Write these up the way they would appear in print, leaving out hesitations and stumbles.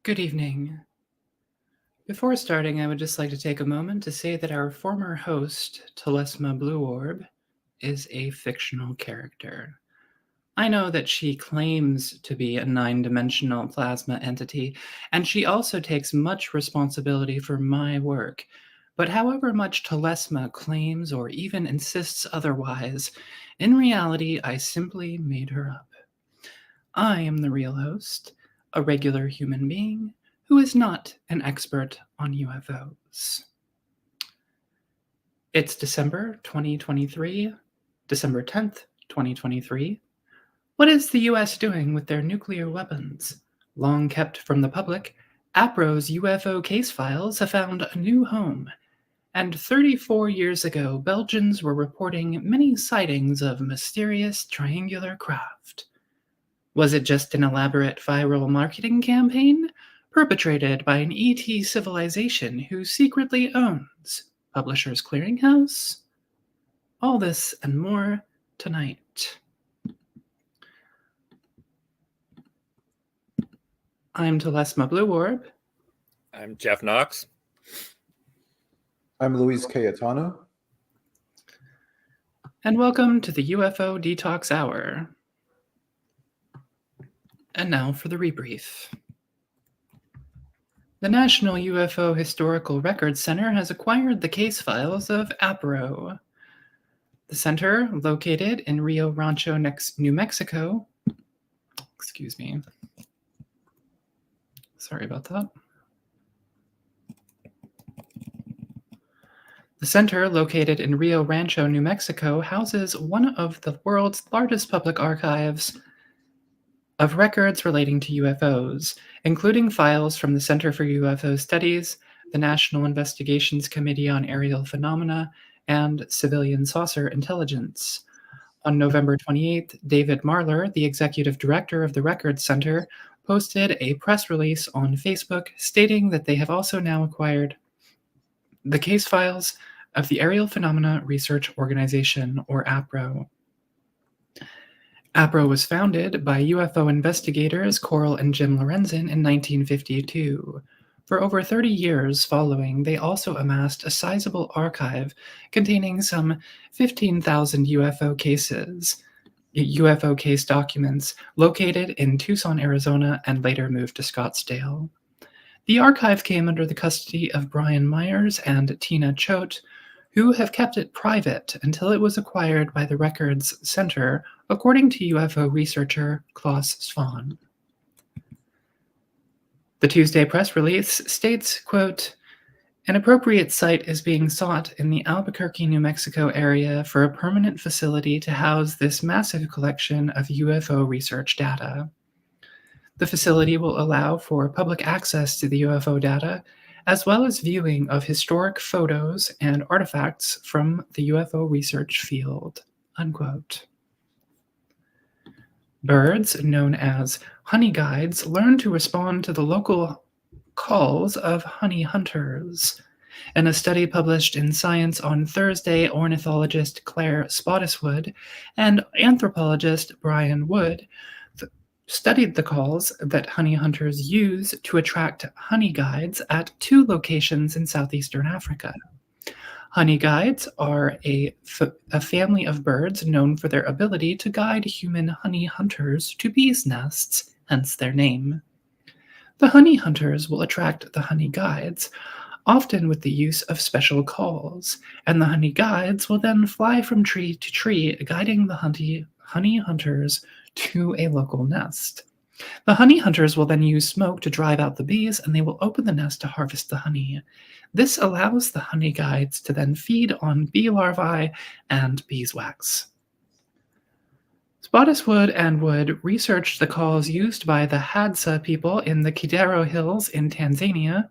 Good evening. Before starting, I would just like to take a moment to say that our former host, Telesma Blue Orb, is a fictional character. I know that she claims to be a 9-dimensional plasma entity, and she also takes much responsibility for my work. But however much Telesma claims or even insists otherwise, in reality, I simply made her up. I am the real host, a regular human being who is not an expert on UFOs. It's December 2023, December 10th, 2023. What is the US doing with their nuclear weapons? Long kept from the public, APRO's UFO case files have found a new home. And 34 years ago, Belgians were reporting many sightings of mysterious triangular craft. Was it just an elaborate viral marketing campaign perpetrated by an ET civilization who secretly owns Publishers Clearinghouse? All this and more tonight. I'm Telesma Blue Orb. I'm Jeff Knox. I'm Luis Cayetano. And welcome to the UFO Detox Hour. And now for the rebrief. The National UFO Historical Records Center has acquired the case files of APRO. The center, located in Rio Rancho, New Mexico, Sorry about that. The center, located in Rio Rancho, New Mexico, houses one of the world's largest public archives of records relating to UFOs, including files from the Center for UFO Studies, the National Investigations Committee on Aerial Phenomena, and Civilian Saucer Intelligence. On November 28th, David Marler, the executive director of the Records Center, posted a press release on Facebook stating that they have also now acquired the case files of the Aerial Phenomena Research Organization, or APRO. APRO was founded by UFO investigators Coral and Jim Lorenzen in 1952. For over 30 years following, they also amassed a sizable archive containing some 15,000 UFO case documents located in Tucson, Arizona, and later moved to Scottsdale. The archive came under the custody of Brian Myers and Tina Choate, who have kept it private until it was acquired by the Records Center, according to UFO researcher Klaus Svan. The Tuesday press release states, quote, "An appropriate site is being sought in the Albuquerque, New Mexico area for a permanent facility to house this massive collection of UFO research data. The facility will allow for public access to the UFO data, as well as viewing of historic photos and artifacts from the UFO research field," unquote. Birds, known as honey guides, learn to respond to the local calls of honey hunters. In a study published in Science on Thursday, ornithologist Claire Spottiswoode and anthropologist Brian Wood studied the calls that honey hunters use to attract honey guides at 2 locations in southeastern Africa. Honey guides are a family of birds known for their ability to guide human honey hunters to bees' nests, hence their name. The honey hunters will attract the honey guides, often with the use of special calls, and the honey guides will then fly from tree to tree, guiding the honey hunters to a local nest. The honey hunters will then use smoke to drive out the bees, and they will open the nest to harvest the honey. This allows the honey guides to then feed on bee larvae and beeswax. Spottiswoode and Wood researched the calls used by the Hadza people in the Kidero Hills in Tanzania,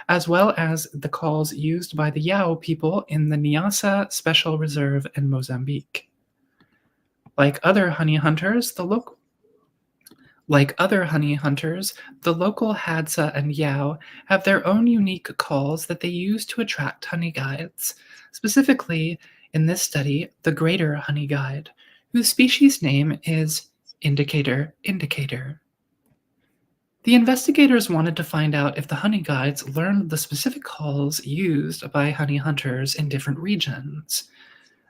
as well as the calls used by the Yao people in the Niassa Special Reserve in Mozambique. Like other honey hunters, the local Hadza and Yao have their own unique calls that they use to attract honey guides. Specifically, in this study, the greater honey guide, whose species name is indicator. The investigators wanted to find out if the honey guides learned the specific calls used by honey hunters in different regions.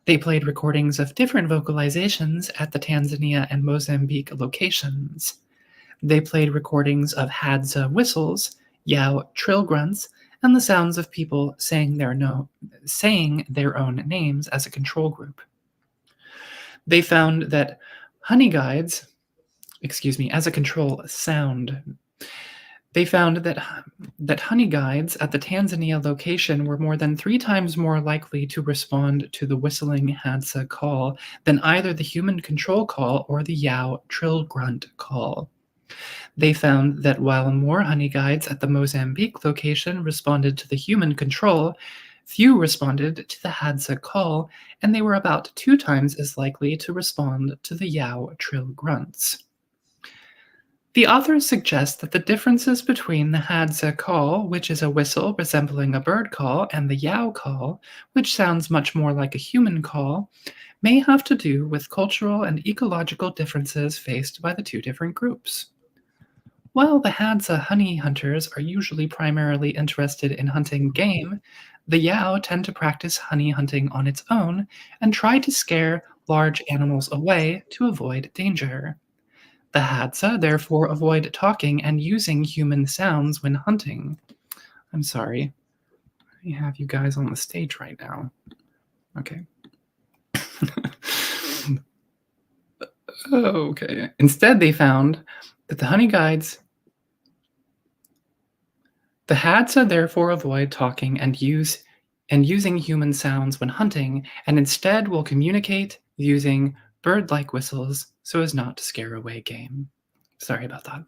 They played recordings of different vocalizations at the Tanzania and Mozambique locations. They played recordings of Hadza whistles, Yao trill grunts, and the sounds of people saying their own names as a control group. They found that honey guides, as a control sound. They found that honey guides at the Tanzania location were more than 3 times more likely to respond to the whistling Hadza call than either the human control call or the Yao trill grunt call. They found that while more honey guides at the Mozambique location responded to the human control, few responded to the Hadza call, and they were about 2 times as likely to respond to the Yao trill grunts. The authors suggest that the differences between the Hadza call, which is a whistle resembling a bird call, and the Yao call, which sounds much more like a human call, may have to do with cultural and ecological differences faced by the 2 different groups. While the Hadza honey hunters are usually primarily interested in hunting game, the Yao tend to practice honey hunting on its own and try to scare large animals away to avoid danger. The Hadza therefore avoid talking and using human sounds when hunting. I'm sorry. I have you guys on the stage right now. Okay. Okay. Instead, they found that the Hadza therefore avoid talking and using human sounds when hunting, and instead will communicate using bird-like whistles so as not to scare away game. Sorry about that.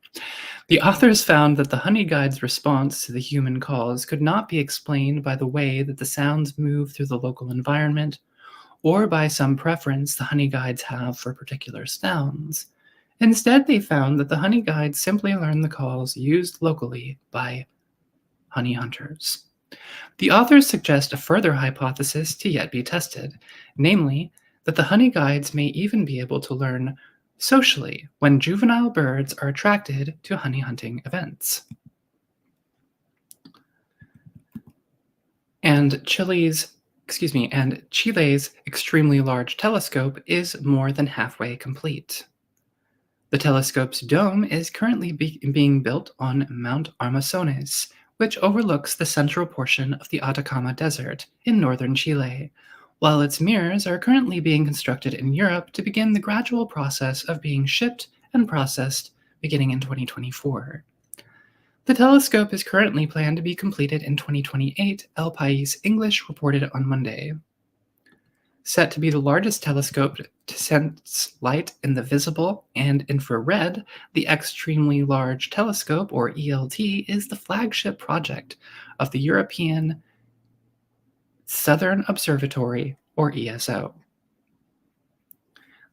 The authors found that the honey guide's response to the human calls could not be explained by the way that the sounds move through the local environment, or by some preference the honey guides have for particular sounds. Instead, they found that the honey guides simply learn the calls used locally by honey hunters. The authors suggest a further hypothesis to yet be tested, namely, that the honey guides may even be able to learn socially when juvenile birds are attracted to honey hunting events. And Chile's extremely large telescope is more than halfway complete. The telescope's dome is currently being built on Mount Armazones, which overlooks the central portion of the Atacama Desert in northern Chile, while its mirrors are currently being constructed in Europe to begin the gradual process of being shipped and processed beginning in 2024. The telescope is currently planned to be completed in 2028, El País English reported on Monday. Set to be the largest telescope to sense light in the visible and infrared, the Extremely Large Telescope, or ELT, is the flagship project of the European Southern Observatory, or ESO.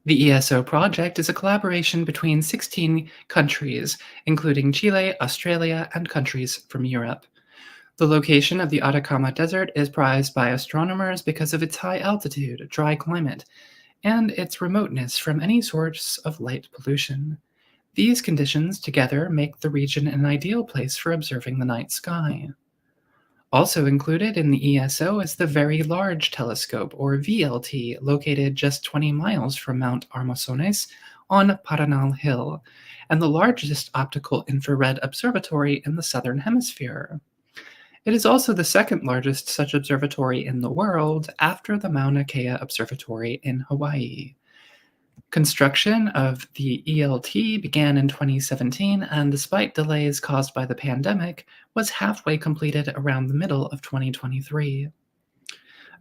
The ESO project is a collaboration between 16 countries, including Chile, Australia, and countries from Europe. The location of the Atacama Desert is prized by astronomers because of its high altitude, dry climate, and its remoteness from any source of light pollution. These conditions together make the region an ideal place for observing the night sky. Also included in the ESO is the Very Large Telescope, or VLT, located just 20 miles from Mount Armazones on Paranal Hill, and the largest optical infrared observatory in the Southern Hemisphere. It is also the second largest such observatory in the world after the Mauna Kea Observatory in Hawaii. Construction of the ELT began in 2017, and despite delays caused by the pandemic, was halfway completed around the middle of 2023.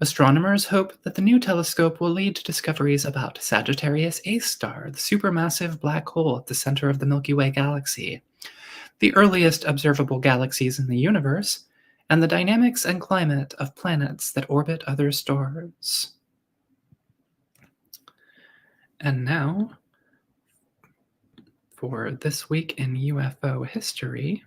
Astronomers hope that the new telescope will lead to discoveries about Sagittarius A star, the supermassive black hole at the center of the Milky Way galaxy, the earliest observable galaxies in the universe, and the dynamics and climate of planets that orbit other stars. And now, for This Week in UFO History.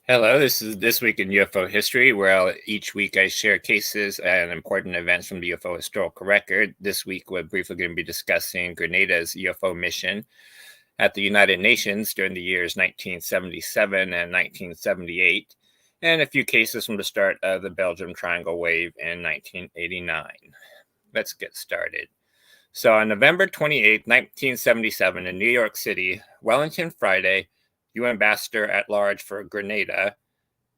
Hello, this is This Week in UFO History, where each week I share cases and important events from the UFO historical record. This week we're briefly going to be discussing Grenada's UFO mission. at the United Nations during the years 1977 and 1978, and a few cases from the start of the Belgium Triangle Wave in 1989. Let's get started. So on November 28, 1977, in New York City, Wellington Friday, UN Ambassador at Large for Grenada,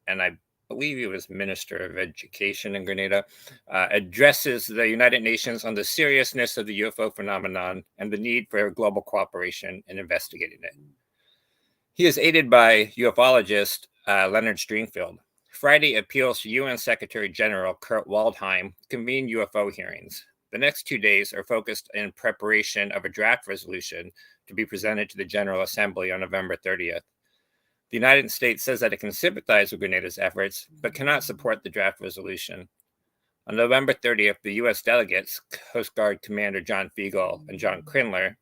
and I believe he was Minister of Education in Grenada, addresses the United Nations on the seriousness of the UFO phenomenon and the need for global cooperation in investigating it. He is aided by ufologist Leonard Stringfield. Friday appeals to UN Secretary General Kurt Waldheim to convene UFO hearings. The next 2 days are focused in preparation of a draft resolution to be presented to the General Assembly on November 30th. The United States says that it can sympathize with Grenada's efforts, but cannot support the draft resolution. On November 30th, the U.S. delegates, Coast Guard Commander John Fugel and John Krindler,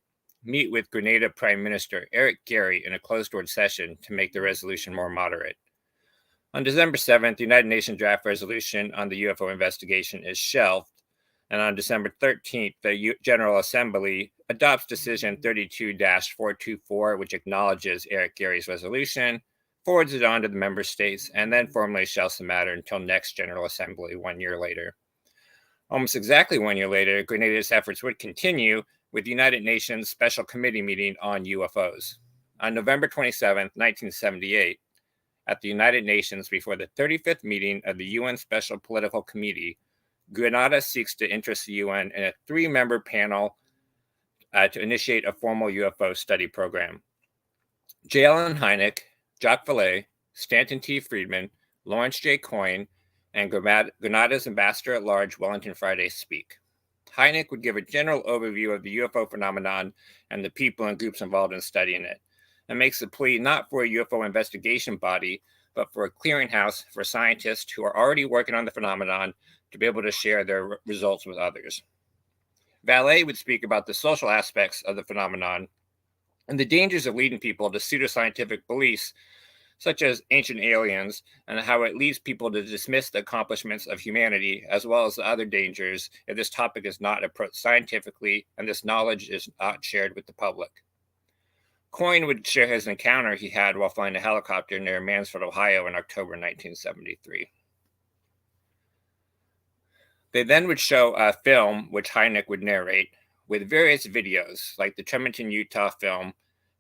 meet with Grenada Prime Minister Eric Gary in a closed-door session to make the resolution more moderate. On December 7th, the United Nations draft resolution on the UFO investigation is shelved, and on December 13th, the General Assembly adopts Decision 32-424, which acknowledges Eric Gary's resolution, forwards it on to the member states, and then formally shelves the matter until next General Assembly 1 year later. Almost exactly 1 year later, Grenada's efforts would continue with the United Nations Special Committee meeting on UFOs. On November 27, 1978, at the United Nations before the 35th meeting of the UN Special Political Committee, Grenada seeks to interest the UN in a 3-member panel to initiate a formal UFO study program. J. Allen Hynek, Jacques Vallée, Stanton T. Friedman, Lawrence J. Coyne, and Grenada's Ambassador at Large, Wellington Friday, speak. Hynek would give a general overview of the UFO phenomenon and the people and groups involved in studying it, and makes a plea not for a UFO investigation body, but for a clearinghouse for scientists who are already working on the phenomenon to be able to share their results with others. Vallée would speak about the social aspects of the phenomenon and the dangers of leading people to pseudoscientific beliefs, such as ancient aliens, and how it leads people to dismiss the accomplishments of humanity, as well as the other dangers if this topic is not approached scientifically and this knowledge is not shared with the public. Coyne would share his encounter he had while flying a helicopter near Mansfield, Ohio in October 1973. They then would show a film which Hynek would narrate with various videos, like the Tremonton, Utah film,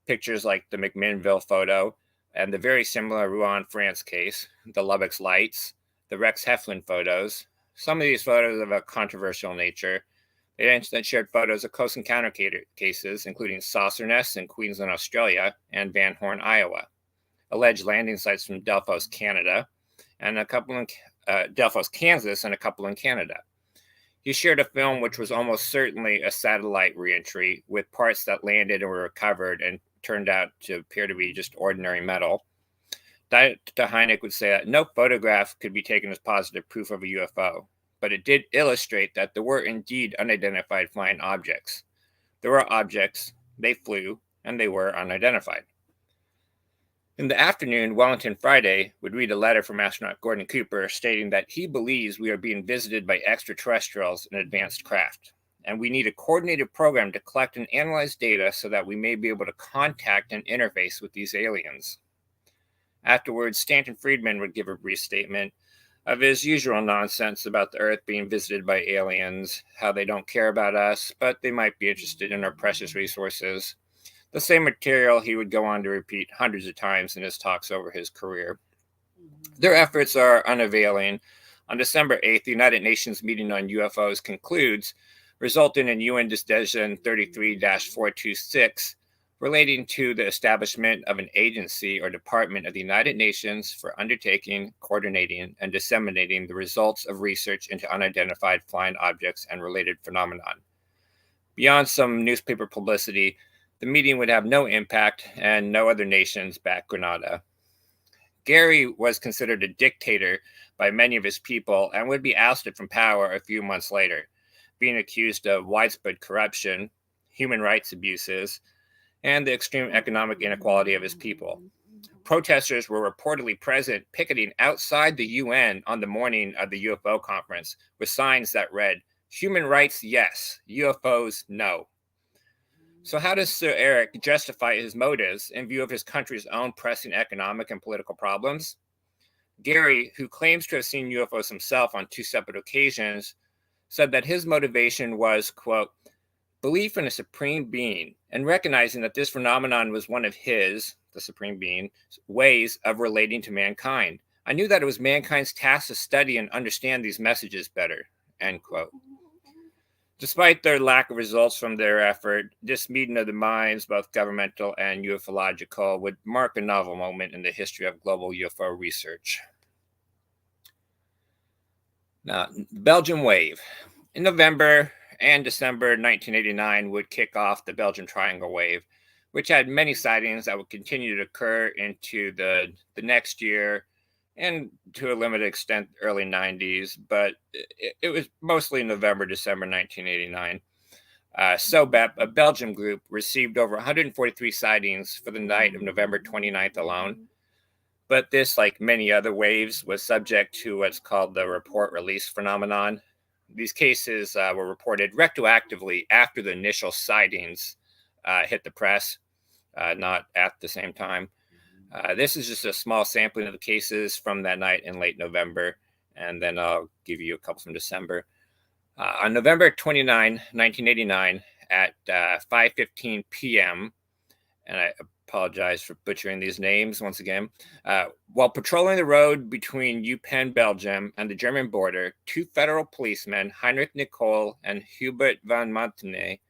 pictures like the McMinnville photo, and the very similar Rouen, France case, the Lubbock's lights, the Rex Heflin photos, some of these photos of a controversial nature. They then shared photos of close encounter cases, including saucer nests in Queensland, Australia, and Van Horn, Iowa, alleged landing sites from Delphos, Canada, and a couple in Delphos, Kansas, and a couple in Canada. He shared a film which was almost certainly a satellite reentry with parts that landed and were recovered and turned out to appear to be just ordinary metal. Dr. Hynek would say that no photograph could be taken as positive proof of a UFO, but it did illustrate that there were indeed unidentified flying objects. There were objects, they flew, and they were unidentified. In the afternoon, Wellington Friday would read a letter from astronaut Gordon Cooper stating that he believes we are being visited by extraterrestrials in advanced craft, and we need a coordinated program to collect and analyze data so that we may be able to contact and interface with these aliens. Afterwards, Stanton Friedman would give a brief statement of his usual nonsense about the Earth being visited by aliens, how they don't care about us, but they might be interested in our precious resources. The same material he would go on to repeat hundreds of times in his talks over his career. Their efforts are unavailing. On December 8th, the United Nations meeting on UFOs concludes, resulting in UN Decision 33-426, relating to the establishment of an agency or department of the United Nations for undertaking, coordinating, and disseminating the results of research into unidentified flying objects and related phenomenon. Beyond some newspaper publicity, the meeting would have no impact, and no other nations backed Grenada. Gary was considered a dictator by many of his people and would be ousted from power a few months later, being accused of widespread corruption, human rights abuses, and the extreme economic inequality of his people. Protesters were reportedly present picketing outside the UN on the morning of the UFO conference with signs that read, "Human rights, yes. UFOs, no." So how does Sir Eric justify his motives in view of his country's own pressing economic and political problems? Gary, who claims to have seen UFOs himself on 2 separate occasions, said that his motivation was, quote, belief in a supreme being and recognizing that this phenomenon was one of his, the supreme being, ways of relating to mankind. I knew that it was mankind's task to study and understand these messages better, end quote. Despite their lack of results from their effort, this meeting of the minds, both governmental and ufological, would mark a novel moment in the history of global UFO research. Now, the Belgium wave. In November and December 1989 would kick off the Belgium Triangle wave, which had many sightings that would continue to occur into the next year and to a limited extent early 90s, but it was mostly November, December 1989. SOBEP, a Belgium group, received over 143 sightings for the night of November 29th alone. But this, like many other waves, was subject to what's called the report release phenomenon. These cases were reported retroactively after the initial sightings hit the press, not at the same time. This is just a small sampling of the cases from that night in late November, and then I'll give you a couple from December. On November 29, 1989, at 5:15 p.m., and I apologize for butchering these names once again, while patrolling the road between Eupen, Belgium, and the German border, 2 federal policemen, Heinrich Nicole and Hubert van Montenay,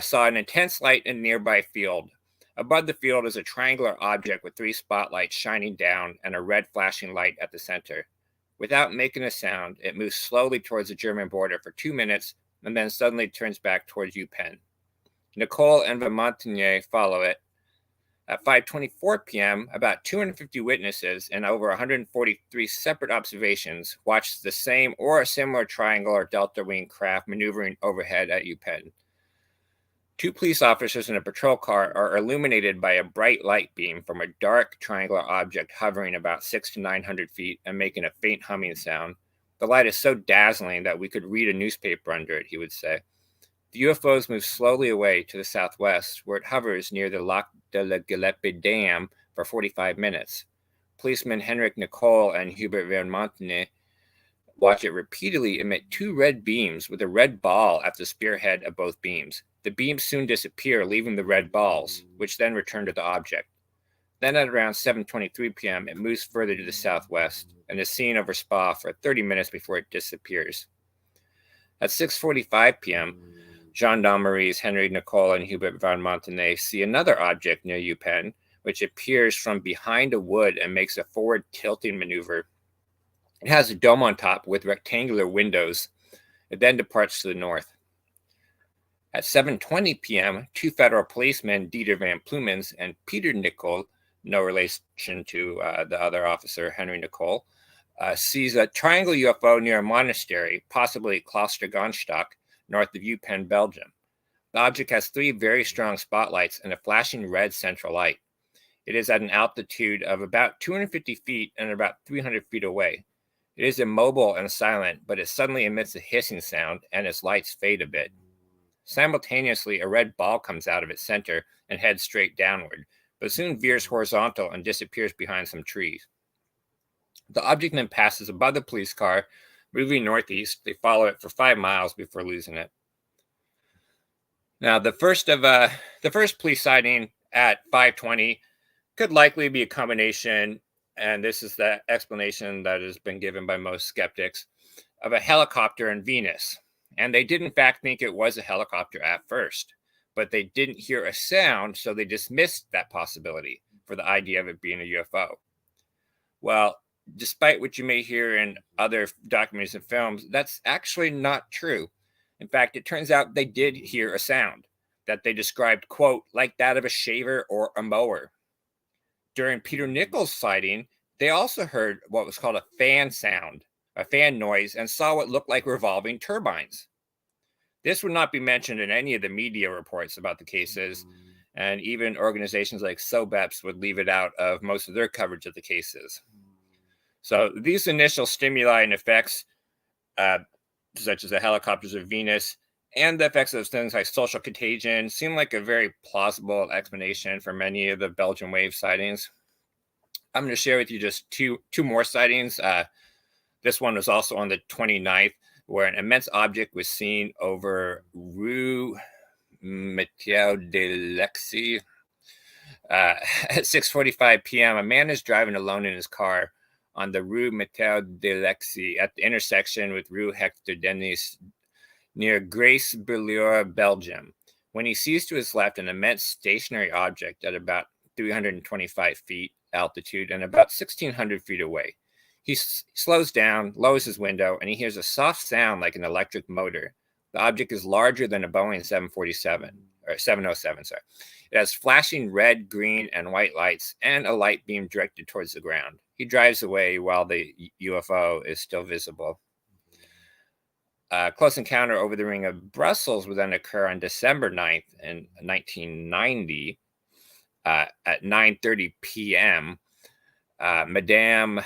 saw an intense light in a nearby field. Above the field is a triangular object with 3 spotlights shining down and a red flashing light at the center. Without making a sound, it moves slowly towards the German border for 2 minutes and then suddenly turns back towards Eupen. Nicole and Van Montigny follow it. At 5:24 p.m., about 250 witnesses and over 143 separate observations watched the same or a similar triangle or delta wing craft maneuvering overhead at Eupen. 2 police officers in a patrol car are illuminated by a bright light beam from a dark triangular object hovering about 600 to 900 feet and making a faint humming sound. The light is so dazzling that we could read a newspaper under it, he would say. The UFOs move slowly away to the southwest, where it hovers near the Lac de la Galepe Dam for 45 minutes. Policemen Henrik Nicole and Hubert van Montenay watch it repeatedly emit 2 red beams with a red ball at the spearhead of both beams. The beams soon disappear, leaving the red balls, which then return to the object. Then at around 7:23 p.m., it moves further to the southwest and is seen over Spa for 30 minutes before it disappears. At 6:45 p.m., gendarmeries Henry Nicole and Hubert van Montenay see another object near Eupen, which appears from behind a wood and makes a forward tilting maneuver. It has a dome on top with rectangular windows. It then departs to the north. At 7:20 p.m., 2 federal policemen, Dieter van Plumens and Peter Nicol, no relation to the other officer, Henry Nicole, sees a triangle UFO near a monastery, possibly Kloostergonstock, north of Eupen, Belgium. The object has 3 very strong spotlights and a flashing red central light. It is at an altitude of about 250 feet and about 300 feet away. It is immobile and silent, but it suddenly emits a hissing sound and its lights fade a bit. Simultaneously, a red ball comes out of its center and heads straight downward, but soon veers horizontal and disappears behind some trees. The object then passes above the police car, moving northeast. They follow it for 5 miles before losing it. Now, the first police sighting at 5:20 could likely be a combination, and this is the explanation that has been given by most skeptics, of a helicopter and Venus. And they did in fact think it was a helicopter at first, but they didn't hear a sound, so they dismissed that possibility for the idea of it being a UFO. Well, despite what you may hear in other documentaries and films, that's actually not true. In fact, it turns out they did hear a sound that they described, quote, like that of a shaver or a mower. During Peter Nichols' sighting, they also heard what was called a fan sound, a fan noise, and saw what looked like revolving turbines. This would not be mentioned in any of the media reports about the cases, and even organizations like SOBEPS would leave it out of most of their coverage of the cases. So these initial stimuli and effects, such as the helicopters of Venus and the effects of things like social contagion seem like a very plausible explanation for many of the Belgian wave sightings. I'm going to share with you just two more sightings. This one was also on the 29th, where an immense object was seen over Rue Mathieu de Lexi. At 6:45 p.m., a man is driving alone in his car on the Rue Mathieu de Lexi at the intersection with Rue Hector Denis near Grace Berleur, Belgium, when he sees to his left an immense stationary object at about 325 feet altitude and about 1,600 feet away. He slows down, lowers his window, and he hears a soft sound like an electric motor. The object is larger than a Boeing 707, sorry. It has flashing red, green, and white lights and a light beam directed towards the ground. He drives away while the UFO is still visible. A close encounter over the Ring of Brussels would then occur on December 9th in 1990 at 9:30 p.m. Madame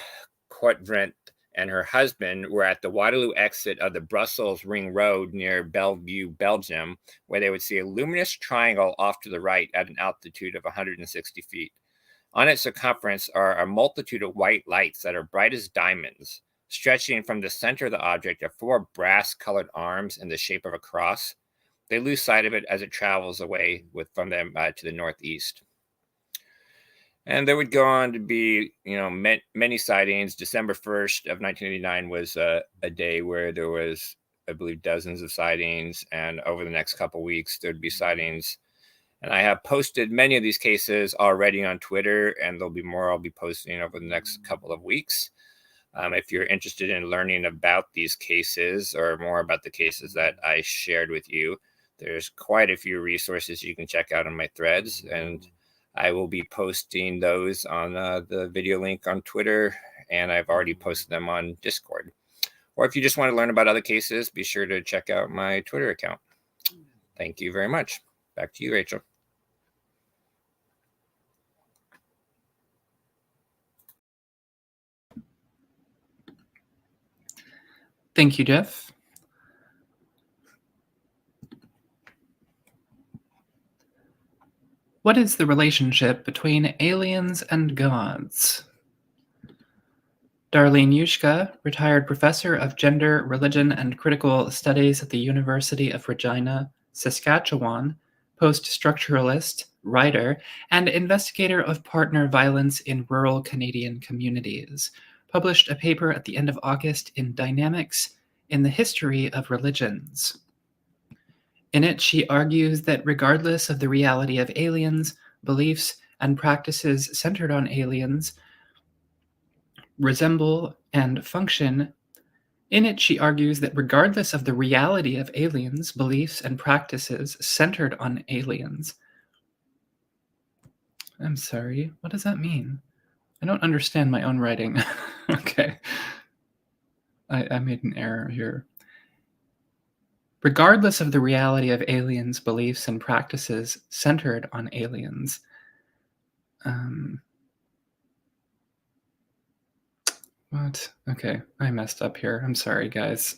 Courtvrent and her husband were at the Waterloo exit of the Brussels Ring Road near Bellevue, Belgium, where they would see a luminous triangle off to the right at an altitude of 160 feet. On its circumference are a multitude of white lights that are bright as diamonds. Stretching from the center of the object are four brass-colored arms in the shape of a cross. They lose sight of it as it travels away from them to the northeast. And there would go on to be, many sightings. December 1st of 1989 was a day where there was, I believe, dozens of sightings. And over the next couple of weeks, there'd be sightings. And I have posted many of these cases already on Twitter, and there'll be more I'll be posting over the next couple of weeks. If you're interested in learning about these cases or more about the cases that I shared with you, there's quite a few resources you can check out on my threads, and I will be posting those on the video link on Twitter, and I've already posted them on Discord. Or if you just want to learn about other cases, be sure to check out my Twitter account. Thank you very much. Back to you, Rachel. Thank you, Jeff. What is the relationship between aliens and gods? Darlene Yushka, retired professor of gender, religion, and critical studies at the University of Regina, Saskatchewan, post-structuralist, writer, and investigator of partner violence in rural Canadian communities, published a paper at the end of August in Dynamics in the History of Religions. In it, she argues that regardless of the reality of aliens, beliefs and practices centered on aliens resemble and function. In it, she argues that regardless of the reality of aliens, beliefs and practices centered on aliens. I'm sorry, what does that mean? I don't understand my own writing. Okay. I made an error here. Regardless of the reality of aliens, beliefs, and practices centered on aliens. What? Okay, I messed up here. I'm sorry, guys.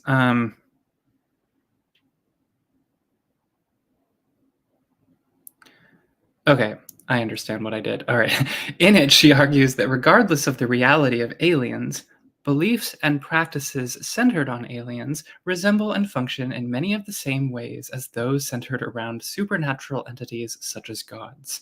Okay, I understand what I did. All right. In it, she argues that regardless of the reality of aliens, beliefs and practices centered on aliens resemble and function in many of the same ways as those centered around supernatural entities such as gods.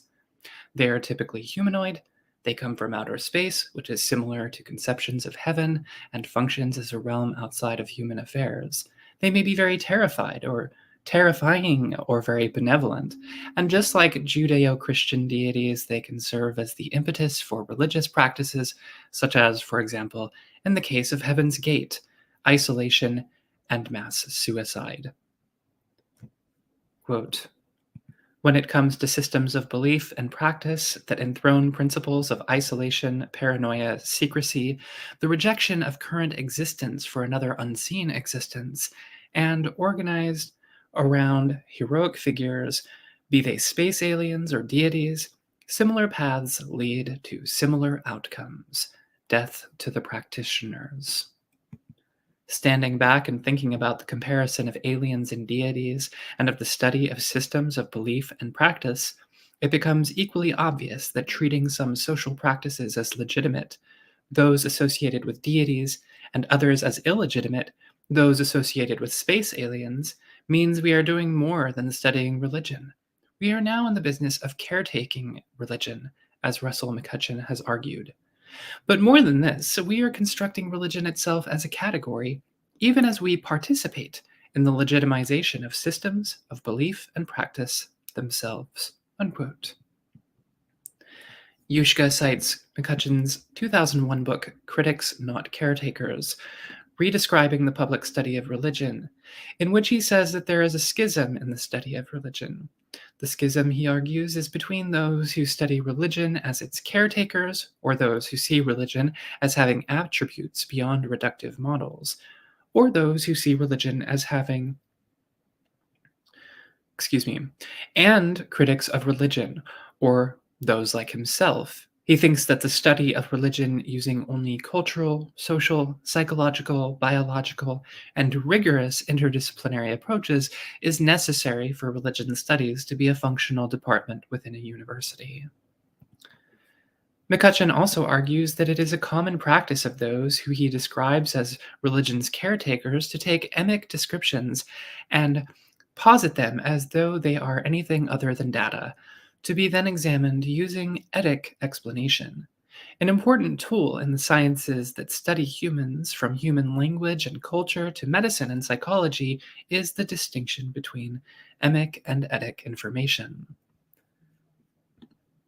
They are typically humanoid. They come from outer space, which is similar to conceptions of heaven and functions as a realm outside of human affairs. They may be very terrifying or very benevolent, and just like Judeo-Christian deities, they can serve as the impetus for religious practices, such as, for example, in the case of Heaven's Gate, isolation and mass suicide. Quote, when it comes to systems of belief and practice that enthrone principles of isolation, paranoia, secrecy, the rejection of current existence for another unseen existence, and organized around heroic figures, be they space aliens or deities, similar paths lead to similar outcomes, death to the practitioners. Standing back and thinking about the comparison of aliens and deities and of the study of systems of belief and practice, it becomes equally obvious that treating some social practices as legitimate, those associated with deities, and others as illegitimate, those associated with space aliens, means we are doing more than studying religion. We are now in the business of caretaking religion, as Russell McCutcheon has argued. But more than this, we are constructing religion itself as a category, even as we participate in the legitimization of systems of belief and practice themselves. Unquote. Yushka cites McCutcheon's 2001 book, Critics Not Caretakers, Redescribing the Public Study of Religion, in which he says that there is a schism in the study of religion. The schism, he argues, is between those who study religion as its caretakers, or those who see religion as having attributes beyond reductive models, or those who see religion as having, and critics of religion, or those like himself. He thinks that the study of religion using only cultural, social, psychological, biological, and rigorous interdisciplinary approaches is necessary for religion studies to be a functional department within a university. McCutcheon also argues that it is a common practice of those who he describes as religion's caretakers to take emic descriptions and posit them as though they are anything other than data, to be then examined using etic explanation. An important tool in the sciences that study humans, from human language and culture to medicine and psychology, is the distinction between emic and etic information.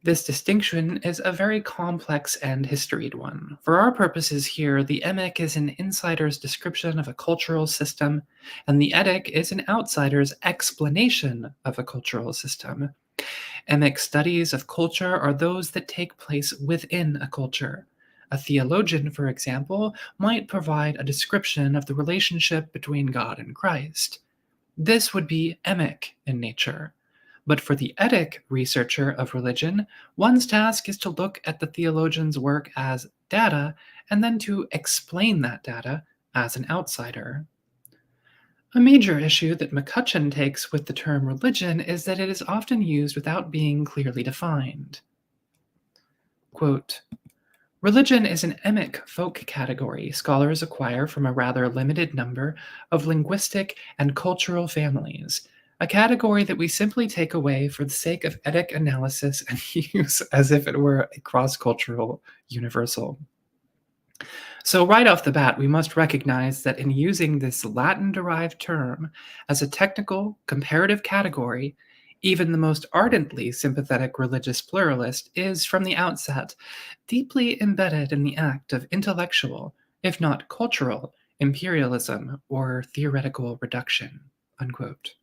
This distinction is a very complex and historied one. For our purposes here, the emic is an insider's description of a cultural system, and the etic is an outsider's explanation of a cultural system. Emic studies of culture are those that take place within a culture. A theologian, for example, might provide a description of the relationship between God and Christ. This would be emic in nature. But for the etic researcher of religion, one's task is to look at the theologian's work as data and then to explain that data as an outsider. A major issue that McCutcheon takes with the term religion is that it is often used without being clearly defined. Quote, religion is an emic folk category scholars acquire from a rather limited number of linguistic and cultural families, a category that we simply take away for the sake of etic analysis and use as if it were a cross-cultural universal. So right off the bat, we must recognize that in using this Latin-derived term as a technical, comparative category, even the most ardently sympathetic religious pluralist is, from the outset, deeply embedded in the act of intellectual, if not cultural, imperialism or theoretical reduction. Unquote.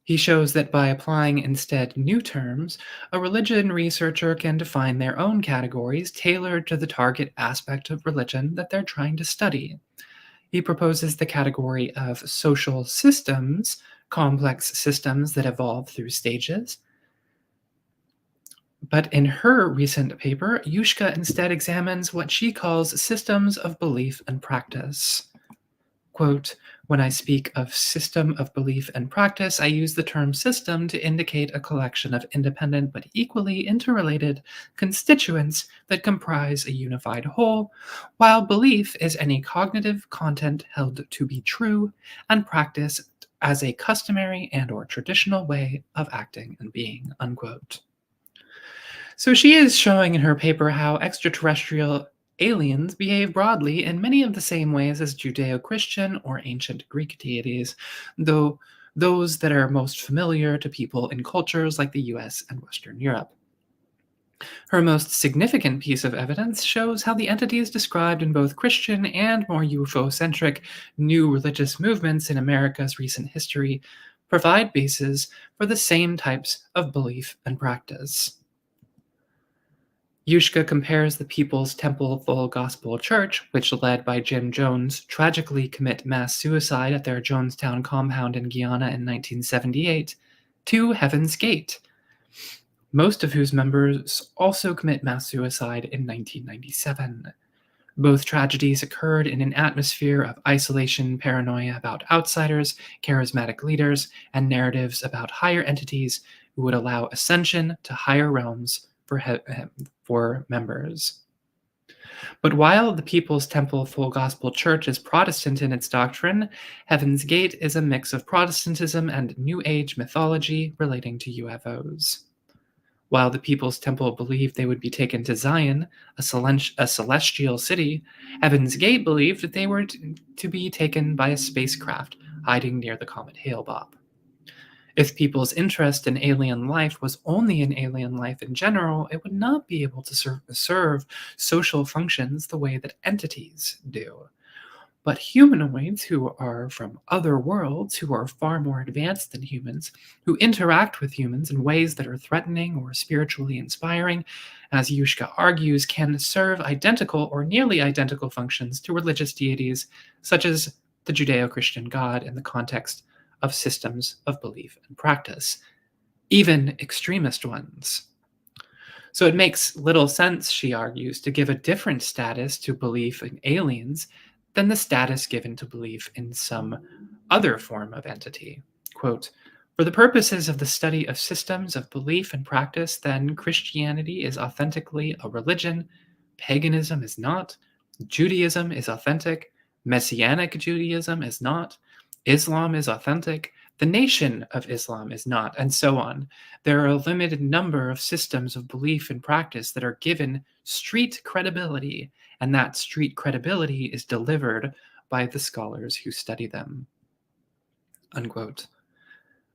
He shows that by applying instead new terms, a religion researcher can define their own categories tailored to the target aspect of religion that they're trying to study. He proposes the category of social systems, complex systems that evolve through stages. But in her recent paper, Yushka instead examines what she calls systems of belief and practice. Quote, when I speak of system of belief and practice, I use the term system to indicate a collection of independent but equally interrelated constituents that comprise a unified whole, while belief is any cognitive content held to be true and practiced as a customary and or traditional way of acting and being, unquote. So she is showing in her paper how extraterrestrial aliens behave broadly in many of the same ways as Judeo-Christian or ancient Greek deities, though those that are most familiar to people in cultures like the US and Western Europe. Her most significant piece of evidence shows how the entities described in both Christian and more UFO-centric new religious movements in America's recent history provide bases for the same types of belief and practice. Yushka compares the People's Temple Full Gospel Church, which led by Jim Jones tragically commit mass suicide at their Jonestown compound in Guyana in 1978, to Heaven's Gate, most of whose members also commit mass suicide in 1997. Both tragedies occurred in an atmosphere of isolation, paranoia about outsiders, charismatic leaders, and narratives about higher entities who would allow ascension to higher realms for members. But while the People's Temple Full Gospel Church is Protestant in its doctrine, Heaven's Gate is a mix of Protestantism and New Age mythology relating to UFOs. While the People's Temple believed they would be taken to Zion, a celestial city, Heaven's Gate believed that they were to be taken by a spacecraft hiding near the comet Hale-Bopp. If people's interest in alien life was only in alien life in general, it would not be able to serve social functions the way that entities do. But humanoids who are from other worlds, who are far more advanced than humans, who interact with humans in ways that are threatening or spiritually inspiring, as Yushka argues, can serve identical or nearly identical functions to religious deities, such as the Judeo-Christian God in the context of systems of belief and practice, even extremist ones. So it makes little sense, she argues, to give a different status to belief in aliens than the status given to belief in some other form of entity. Quote, for the purposes of the study of systems of belief and practice, then Christianity is authentically a religion, paganism is not, Judaism is authentic, Messianic Judaism is not, Islam is authentic, the nation of Islam is not, and so on. There are a limited number of systems of belief and practice that are given street credibility, and that street credibility is delivered by the scholars who study them. Unquote.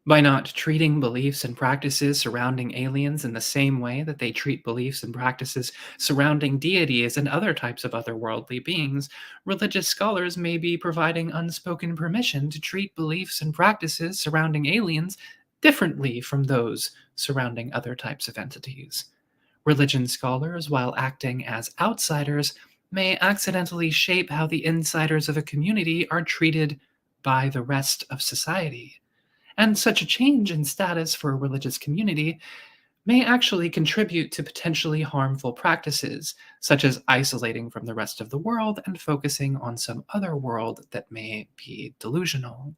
By not treating beliefs and practices surrounding aliens in the same way that they treat beliefs and practices surrounding deities and other types of otherworldly beings, religious scholars may be providing unspoken permission to treat beliefs and practices surrounding aliens differently from those surrounding other types of entities. Religion scholars, while acting as outsiders, may accidentally shape how the insiders of a community are treated by the rest of society. And such a change in status for a religious community may actually contribute to potentially harmful practices, such as isolating from the rest of the world and focusing on some other world that may be delusional.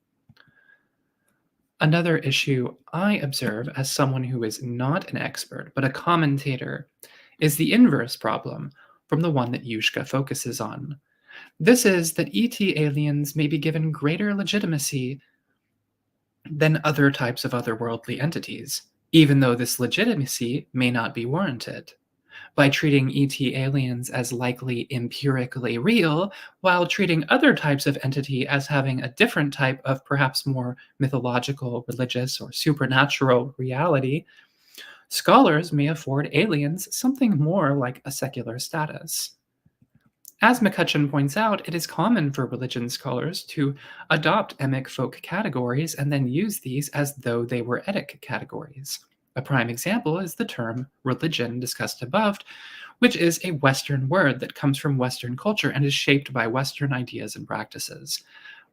Another issue I observe as someone who is not an expert but a commentator is the inverse problem from the one that Yushka focuses on. This is that ET aliens may be given greater legitimacy than other types of otherworldly entities, even though this legitimacy may not be warranted. By treating ET aliens as likely empirically real, while treating other types of entity as having a different type of perhaps more mythological, religious, or supernatural reality, scholars may afford aliens something more like a secular status. As McCutcheon points out, it is common for religion scholars to adopt emic folk categories and then use these as though they were etic categories. A prime example is the term religion discussed above, which is a Western word that comes from Western culture and is shaped by Western ideas and practices.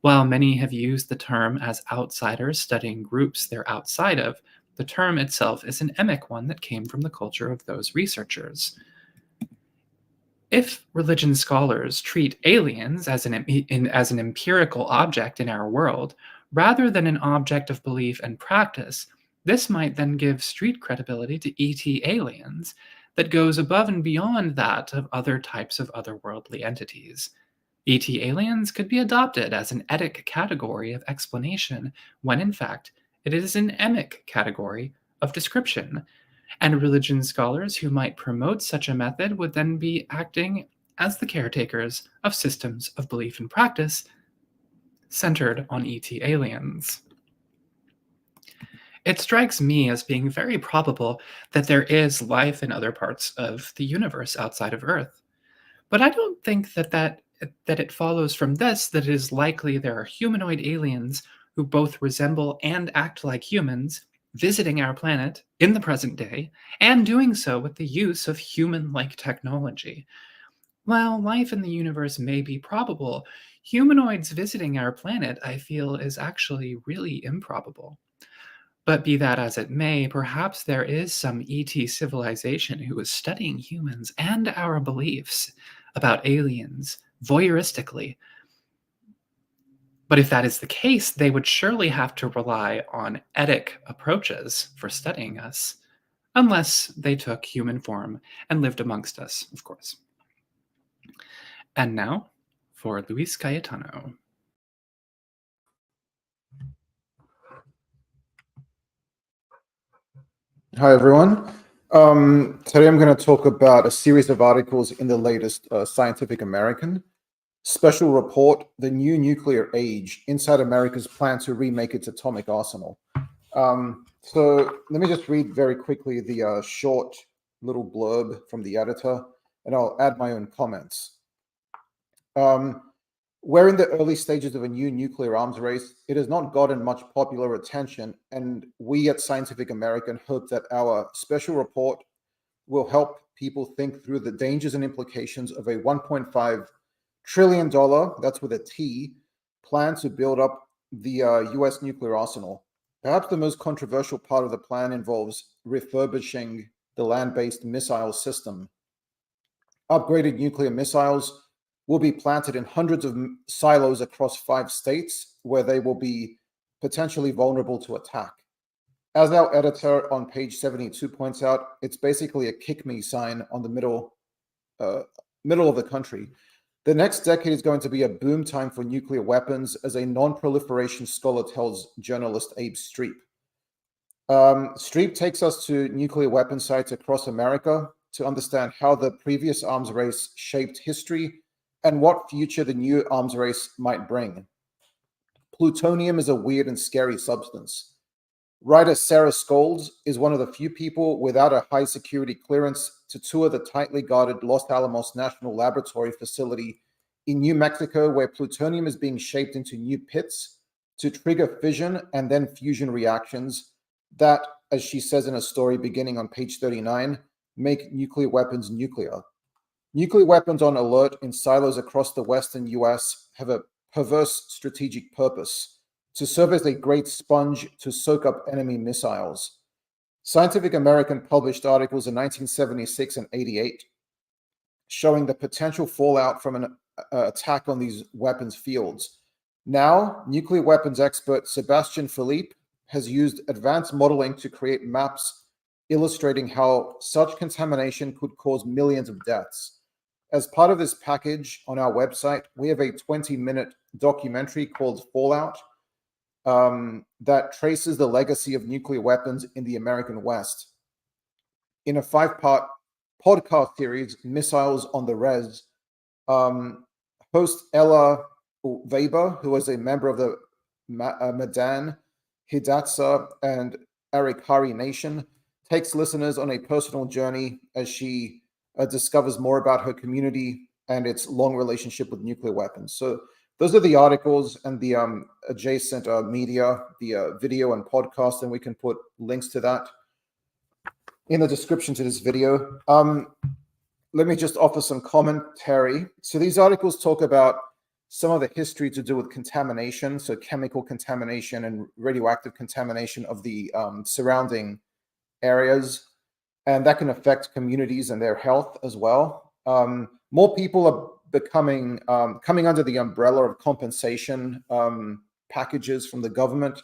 While many have used the term as outsiders studying groups they're outside of, the term itself is an emic one that came from the culture of those researchers. If religion scholars treat aliens as an empirical object in our world, rather than an object of belief and practice, this might then give street credibility to ET aliens that goes above and beyond that of other types of otherworldly entities. ET aliens could be adopted as an etic category of explanation, when in fact it is an emic category of description. And religion scholars who might promote such a method would then be acting as the caretakers of systems of belief and practice centered on ET aliens. It strikes me as being very probable that there is life in other parts of the universe outside of Earth. But I don't think that it follows from this that it is likely there are humanoid aliens who both resemble and act like humans visiting our planet in the present day, and doing so with the use of human-like technology. While life in the universe may be probable, humanoids visiting our planet, I feel, is actually really improbable. But be that as it may, perhaps there is some ET civilization who is studying humans and our beliefs about aliens voyeuristically. But if that is the case, they would surely have to rely on etic approaches for studying us, unless they took human form and lived amongst us, of course. And now for Luis Cayetano. Hi, everyone. Today I'm going to talk about a series of articles in the latest Scientific American. Special report, The New Nuclear Age, Inside America's Plan to Remake Its Atomic Arsenal. So let me just read very quickly the short little blurb from the editor, and I'll add my own comments. We're in the early stages of a new nuclear arms race. It has not gotten much popular attention, and we at Scientific American hope that our special report will help people think through the dangers and implications of a $1.5 trillion, that's with a T, plan to build up the US nuclear arsenal. Perhaps the most controversial part of the plan involves refurbishing the land-based missile system. Upgraded nuclear missiles will be planted in hundreds of silos across 5 states where they will be potentially vulnerable to attack. As our editor on page 72 points out, it's basically a kick me sign on the middle of the country. The next decade is going to be a boom time for nuclear weapons, as a non-proliferation scholar tells journalist Abe Streep. Streep takes us to nuclear weapon sites across America to understand how the previous arms race shaped history and what future the new arms race might bring. Plutonium is a weird and scary substance. Writer Sarah Scholes is one of the few people without a high security clearance to tour the tightly guarded Los Alamos National Laboratory facility in New Mexico, where plutonium is being shaped into new pits to trigger fission and then fusion reactions that, as she says in a story beginning on page 39, make nuclear weapons nuclear. Nuclear weapons on alert in silos across the Western US have a perverse strategic purpose: to serve as a great sponge to soak up enemy missiles. Scientific American published articles in 1976 and 88 showing the potential fallout from an attack on these weapons fields. Now, nuclear weapons expert Sebastian Philippe has used advanced modeling to create maps illustrating how such contamination could cause millions of deaths. As part of this package on our website, we have a 20-minute documentary called Fallout that traces the legacy of nuclear weapons in the American West. In a 5-part podcast series, Missiles on the Res, host Ella Weber, who is a member of the Madan, Hidatsa, and Arikari Nation, takes listeners on a personal journey as she discovers more about her community and its long relationship with nuclear weapons. So those are the articles and the adjacent media, the video and podcast, and we can put links to that in the description to this video. Let me just offer some commentary. So these articles talk about some of the history to do with contamination, so chemical contamination and radioactive contamination of the surrounding areas, and that can affect communities and their health as well. More people are becoming coming under the umbrella of compensation packages from the government.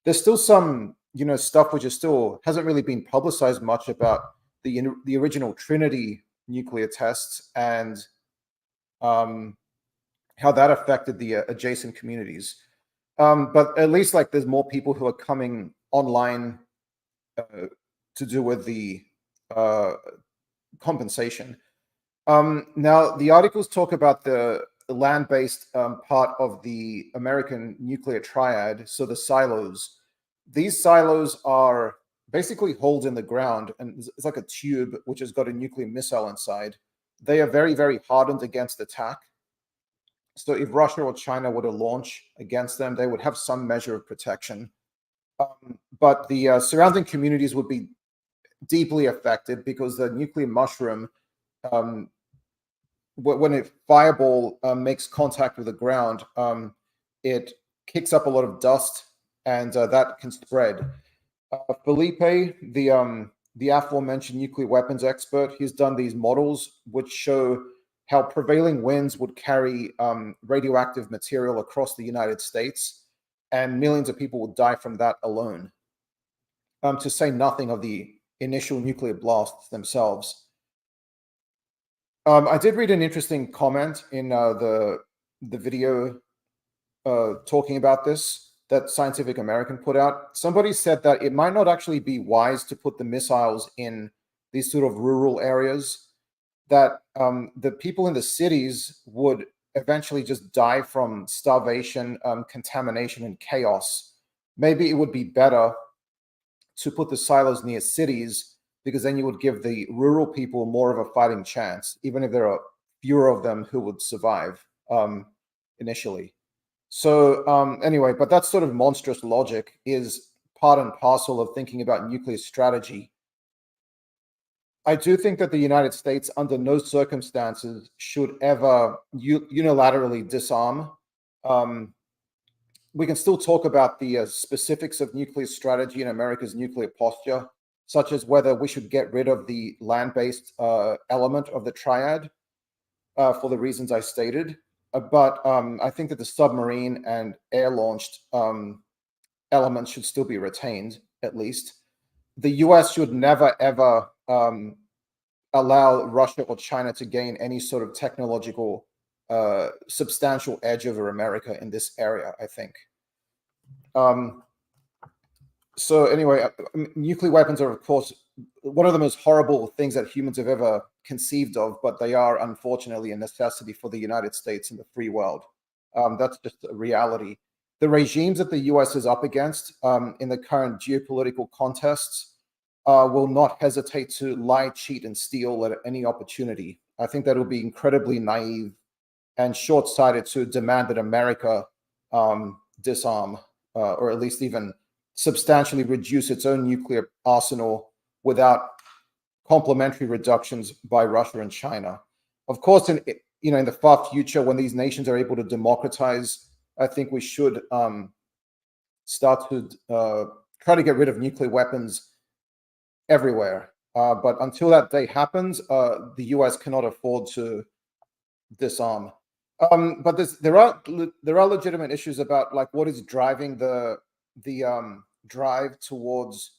There's still some stuff which is still hasn't really been publicized much about the original Trinity nuclear tests and how that affected the adjacent communities. But at least there's more people who are coming online to do with the compensation. Now, the articles talk about the land-based part of the American nuclear triad, so the silos. These silos are basically holes in the ground, and it's like a tube which has got a nuclear missile inside. They are very, very hardened against attack. So if Russia or China were to launch against them, they would have some measure of protection. But the surrounding communities would be deeply affected because the nuclear mushroom, when a fireball makes contact with the ground, it kicks up a lot of dust, and that can spread. Felipe, the aforementioned nuclear weapons expert, he's done these models which show how prevailing winds would carry radioactive material across the United States, and millions of people would die from that alone. To say nothing of the initial nuclear blasts themselves. I did read an interesting comment in the video talking about this that Scientific American put out. Somebody said that it might not actually be wise to put the missiles in these sort of rural areas, that the people in the cities would eventually just die from starvation, contamination, and chaos. Maybe it would be better to put the silos near cities, because then you would give the rural people more of a fighting chance, even if there are fewer of them who would survive initially. So anyway, but that sort of monstrous logic is part and parcel of thinking about nuclear strategy. I do think that the United States, under no circumstances, should ever unilaterally disarm. We can still talk about the specifics of nuclear strategy and America's nuclear posture, such as whether we should get rid of the land-based element of the triad for the reasons I stated. But I think that the submarine and air-launched elements should still be retained, at least. The US should never, ever allow Russia or China to gain any sort of technological substantial edge over America in this area, I think. So anyway, nuclear weapons are, of course, one of the most horrible things that humans have ever conceived of, but they are unfortunately a necessity for the United States and the free world. That's just a reality. The regimes that the US is up against in the current geopolitical contests will not hesitate to lie, cheat, and steal at any opportunity. I think that will be incredibly naive and short-sighted to demand that America disarm, or at least even substantially reduce its own nuclear arsenal without complementary reductions by Russia and China. Of course, in the far future, when these nations are able to democratize, I think we should start to try to get rid of nuclear weapons everywhere. But until that day happens, the US cannot afford to disarm. But there are legitimate issues about like what is driving the drive towards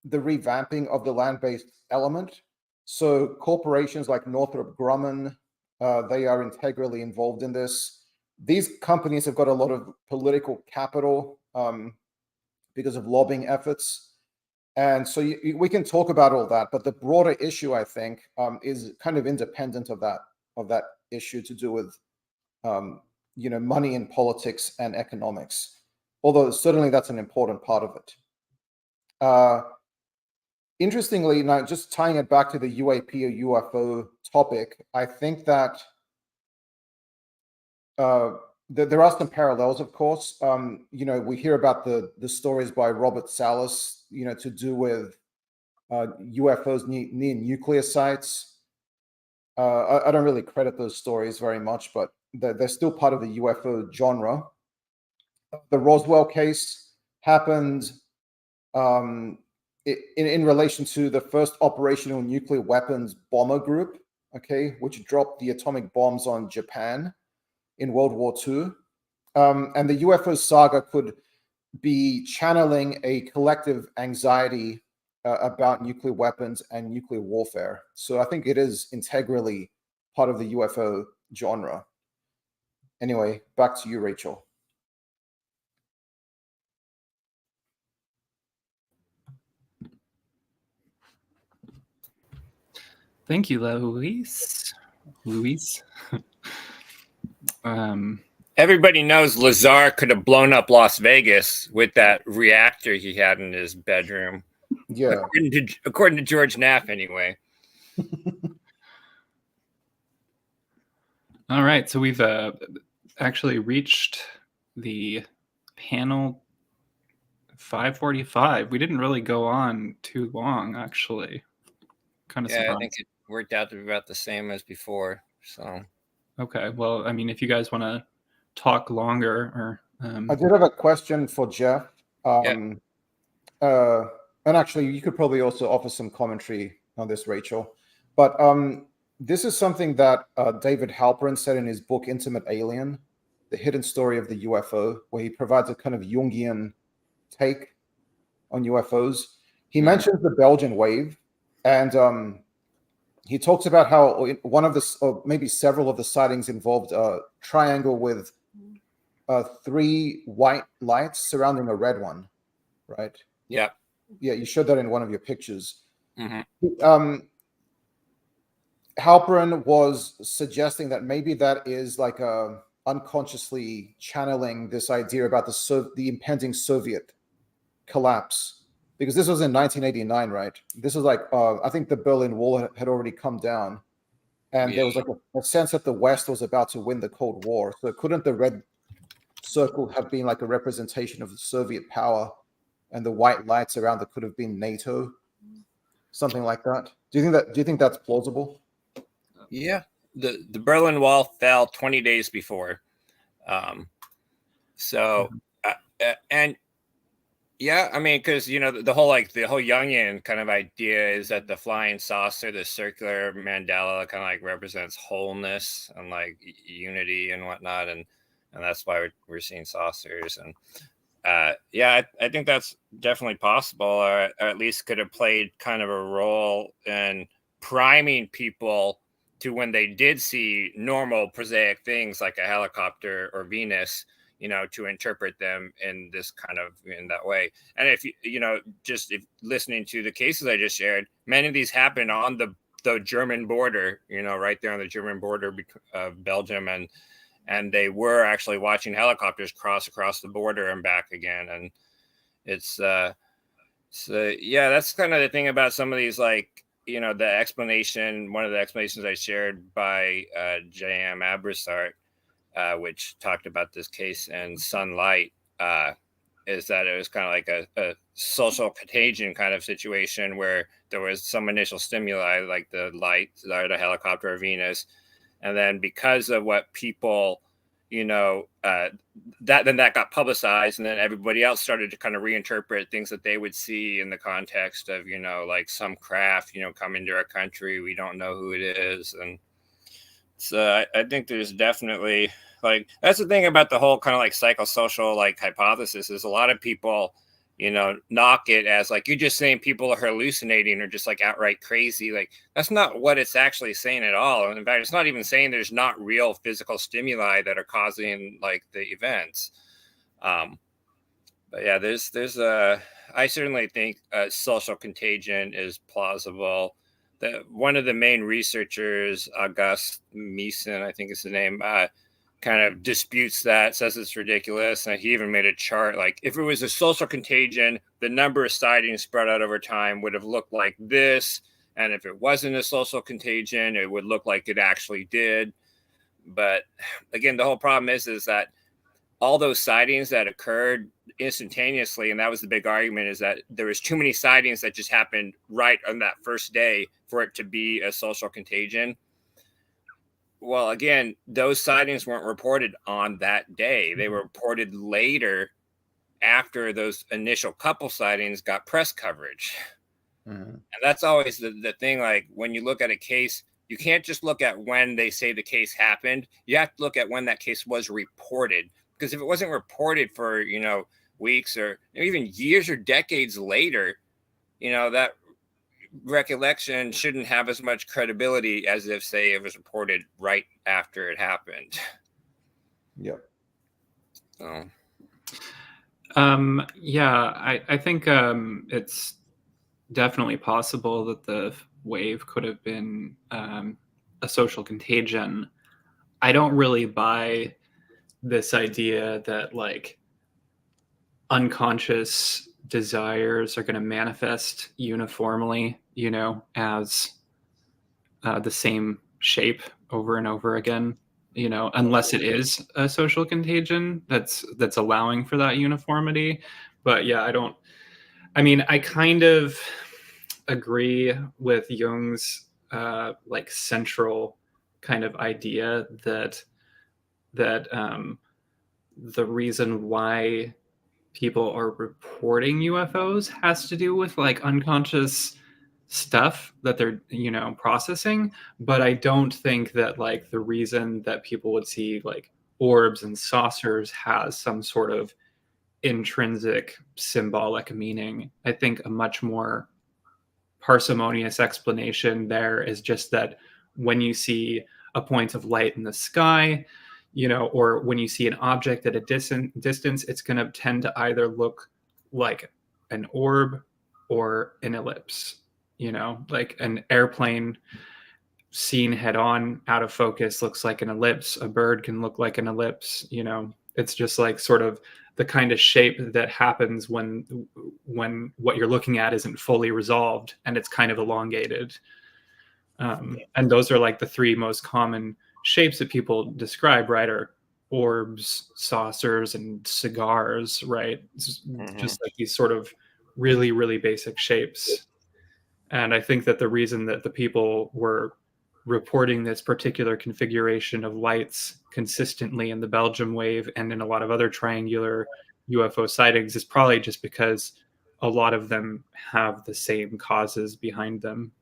the revamping of the land-based element. So corporations like Northrop Grumman, they are integrally involved in this. These companies have got a lot of political capital because of lobbying efforts. And so we can talk about all that, but the broader issue, I think, is kind of independent of that issue to do with money in politics and economics. Although certainly that's an important part of it. Interestingly, now just tying it back to the UAP or UFO topic, I think that there are some parallels, of course. We hear about the stories by Robert Salas, to do with UFOs near nuclear sites. I don't really credit those stories very much, but they're still part of the UFO genre. The Roswell case happened in relation to the first operational nuclear weapons bomber group, okay, which dropped the atomic bombs on Japan in World War II. And the UFO saga could be channeling a collective anxiety about nuclear weapons and nuclear warfare. So I think it is integrally part of the UFO genre. Anyway, back to you, Rachel. Thank you, Luis. Everybody knows Lazar could have blown up Las Vegas with that reactor he had in his bedroom. Yeah. According to George Knapp, anyway. All right, so we've actually reached the panel 5:45. We didn't really go on too long, actually. Kind of surprised. I think it worked out to be about the same as before. So. Okay, well, I mean, if you guys want to talk longer, or I did have a question for Jeff. And actually, you could probably also offer some commentary on this, Rachel. But This is something that David Halperin said in his book Intimate Alien, The Hidden Story of the UFO, where he provides a kind of Jungian take on UFOs. He mentions the Belgian wave, and he talks about how one of the, or maybe several of the sightings involved a triangle with 3 white lights surrounding a red one, right? Yeah. Yeah, you showed that in one of your pictures. Mm-hmm. Halperin was suggesting that maybe that is like unconsciously channeling this idea about the impending Soviet collapse, because this was in 1989, right? This was like I think the Berlin Wall had already come down, and there was like a sense that the West was about to win the Cold War. So couldn't the red circle have been like a representation of the Soviet power, and the white lights around it could have been NATO, something like that? Do you think that's plausible? Yeah, the Berlin Wall fell 20 days before, and yeah, I mean, because the whole Jungian kind of idea is that the flying saucer, the circular mandala, kind of like represents wholeness and like unity and whatnot, and that's why we're seeing saucers. And yeah, I think that's definitely possible, or at least could have played kind of a role in priming people to, when they did see normal prosaic things like a helicopter or Venus, to interpret them in that way. And if if listening to the cases I just shared, many of these happen on the German border, right there on the German border of Belgium, and they were actually watching helicopters cross across the border and back again. And it's so yeah, that's kind of the thing about some of these, like, the explanation. One of the explanations I shared by J.M. Abrissart, which talked about this case in Sunlight, is that it was kind of like a social contagion kind of situation where there was some initial stimuli, like the light, or the helicopter or Venus, and then because of what people, that got publicized, and then everybody else started to kind of reinterpret things that they would see in the context of, like some craft, coming to our country, we don't know who it is. And so I think there's definitely, like, that's the thing about the whole kind of like psychosocial like hypothesis, is a lot of people, knock it as like, you're just saying people are hallucinating or just like outright crazy. Like, that's not what it's actually saying at all. And in fact, it's not even saying there's not real physical stimuli that are causing like the events. But yeah, I certainly think social contagion is plausible. One of the main researchers, August Meeson, I think is the name, kind of disputes that, says it's ridiculous. And he even made a chart, like, if it was a social contagion, the number of sightings spread out over time would have looked like this. And if it wasn't a social contagion, it would look like it actually did. But again, the whole problem is that all those sightings that occurred instantaneously, and that was the big argument, is that there was too many sightings that just happened right on that first day for it to be a social contagion. Well, again, those sightings weren't reported on that day. They were reported later, after those initial couple sightings got press coverage. And that's always the thing. Like, when you look at a case, you can't just look at when they say the case happened. You have to look at when that case was reported. Because if it wasn't reported for, weeks or even years or decades later, that recollection shouldn't have as much credibility as if, say, it was reported right after it happened. Yeah. So. Yeah, I think it's definitely possible that the wave could have been a social contagion. I don't really buy this idea that like unconscious desires are going to manifest uniformly, as the same shape over and over again, unless it is a social contagion that's allowing for that uniformity. But yeah, I kind of agree with Jung's like central kind of idea that the reason why people are reporting UFOs has to do with like unconscious stuff that they're, processing. But I don't think that like the reason that people would see like orbs and saucers has some sort of intrinsic symbolic meaning. I think a much more parsimonious explanation there is just that when you see a point of light in the sky, or when you see an object at a distance, it's going to tend to either look like an orb or an ellipse. Like an airplane seen head on out of focus looks like an ellipse. A bird can look like an ellipse. It's just like sort of the kind of shape that happens when what you're looking at isn't fully resolved and it's kind of elongated. And those are like the three most common shapes that people describe, right? Are orbs, saucers, and cigars, right? Just like these sort of really, really basic shapes. And I think that the reason that the people were reporting this particular configuration of lights consistently in the Belgium wave and in a lot of other triangular UFO sightings is probably just because a lot of them have the same causes behind them,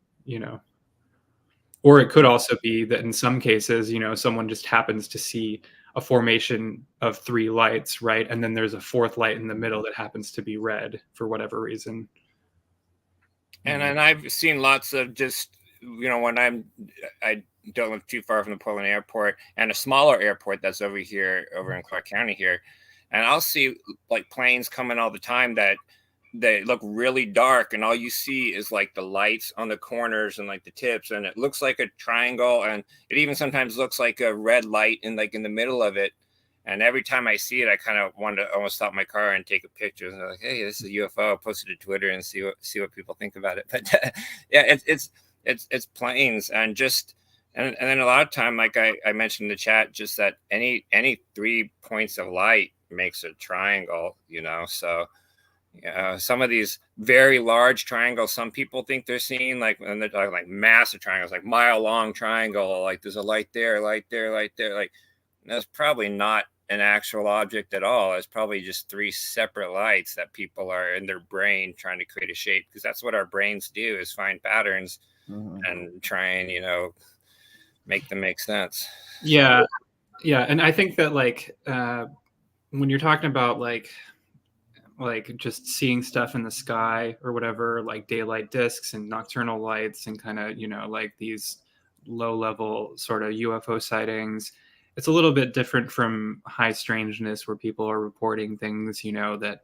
Or it could also be that in some cases, someone just happens to see a formation of three lights, right? And then there's a fourth light in the middle that happens to be red for whatever reason. And I've seen lots of just, when I don't live too far from the Portland airport and a smaller airport that's over in Clark County here. And I'll see like planes coming all the time that they look really dark, and all you see is like the lights on the corners and like the tips, and it looks like a triangle, and it even sometimes looks like a red light in the middle of it. And every time I see it, I kind of want to almost stop my car and take a picture. And like, hey, this is a UFO. I'll post it to Twitter and see what people think about it. But yeah, it's planes, and just and then a lot of time, like I mentioned in the chat, just that any 3 points of light makes a triangle. So some of these very large triangles, some people think they're seeing and they're talking like massive triangles, like mile-long triangle, like there's a light there, light there, light there. Like that's probably not an actual object at all. It's probably just 3 separate lights that people are in their brain trying to create a shape, because that's what our brains do, is find patterns and try and make them make sense. Yeah. And I think that when you're talking about like just seeing stuff in the sky or whatever, like daylight discs and nocturnal lights and kind of, like these low level sort of UFO sightings, it's a little bit different from high strangeness where people are reporting things, that,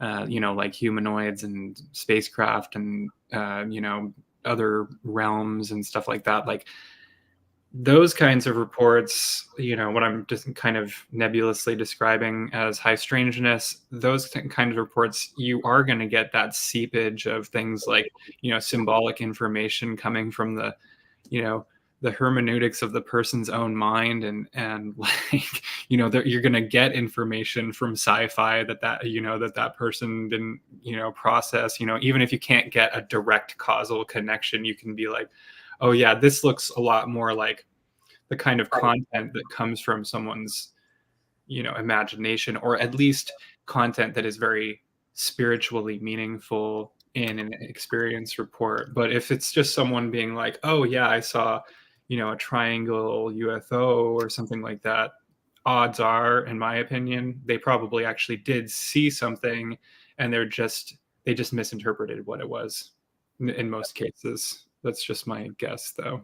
like humanoids and spacecraft and, other realms and stuff like that. Like those kinds of reports, what I'm just kind of nebulously describing as high strangeness, those kind of reports, you are going to get that seepage of things like, symbolic information coming from the, the hermeneutics of the person's own mind. And like, you're going to get information from sci-fi that person didn't, process, even if you can't get a direct causal connection, you can be like, oh yeah, this looks a lot more like the kind of content that comes from someone's, imagination, or at least content that is very spiritually meaningful in an experience report. But if it's just someone being like, oh yeah, I saw, a triangle UFO or something like that, odds are, in my opinion, they probably actually did see something, and they just misinterpreted what it was in most cases. That's just my guess, though.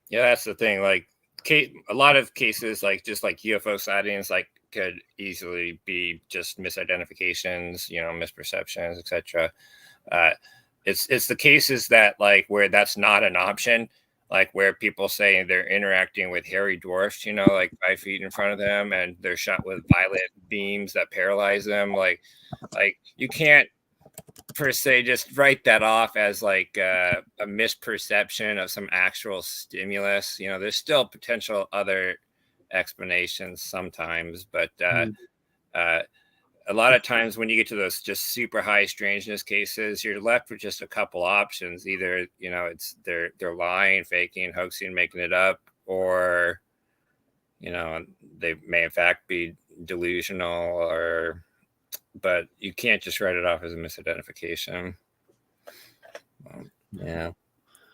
Yeah, that's the thing. Like, a lot of cases, like just like UFO sightings, like could easily be just misidentifications, misperceptions, etc. It's the cases that like where that's not an option, like where people say they're interacting with hairy dwarfs, like 5 feet in front of them, and they're shot with violet beams that paralyze them. Like you can't per se just write that off as like a misperception of some actual stimulus. There's still potential other explanations sometimes, but a lot of times when you get to those just super high strangeness cases, you're left with just a couple options. Either it's they're lying, faking, hoaxing, making it up, or they may in fact be delusional, but you can't just write it off as a misidentification. Yeah.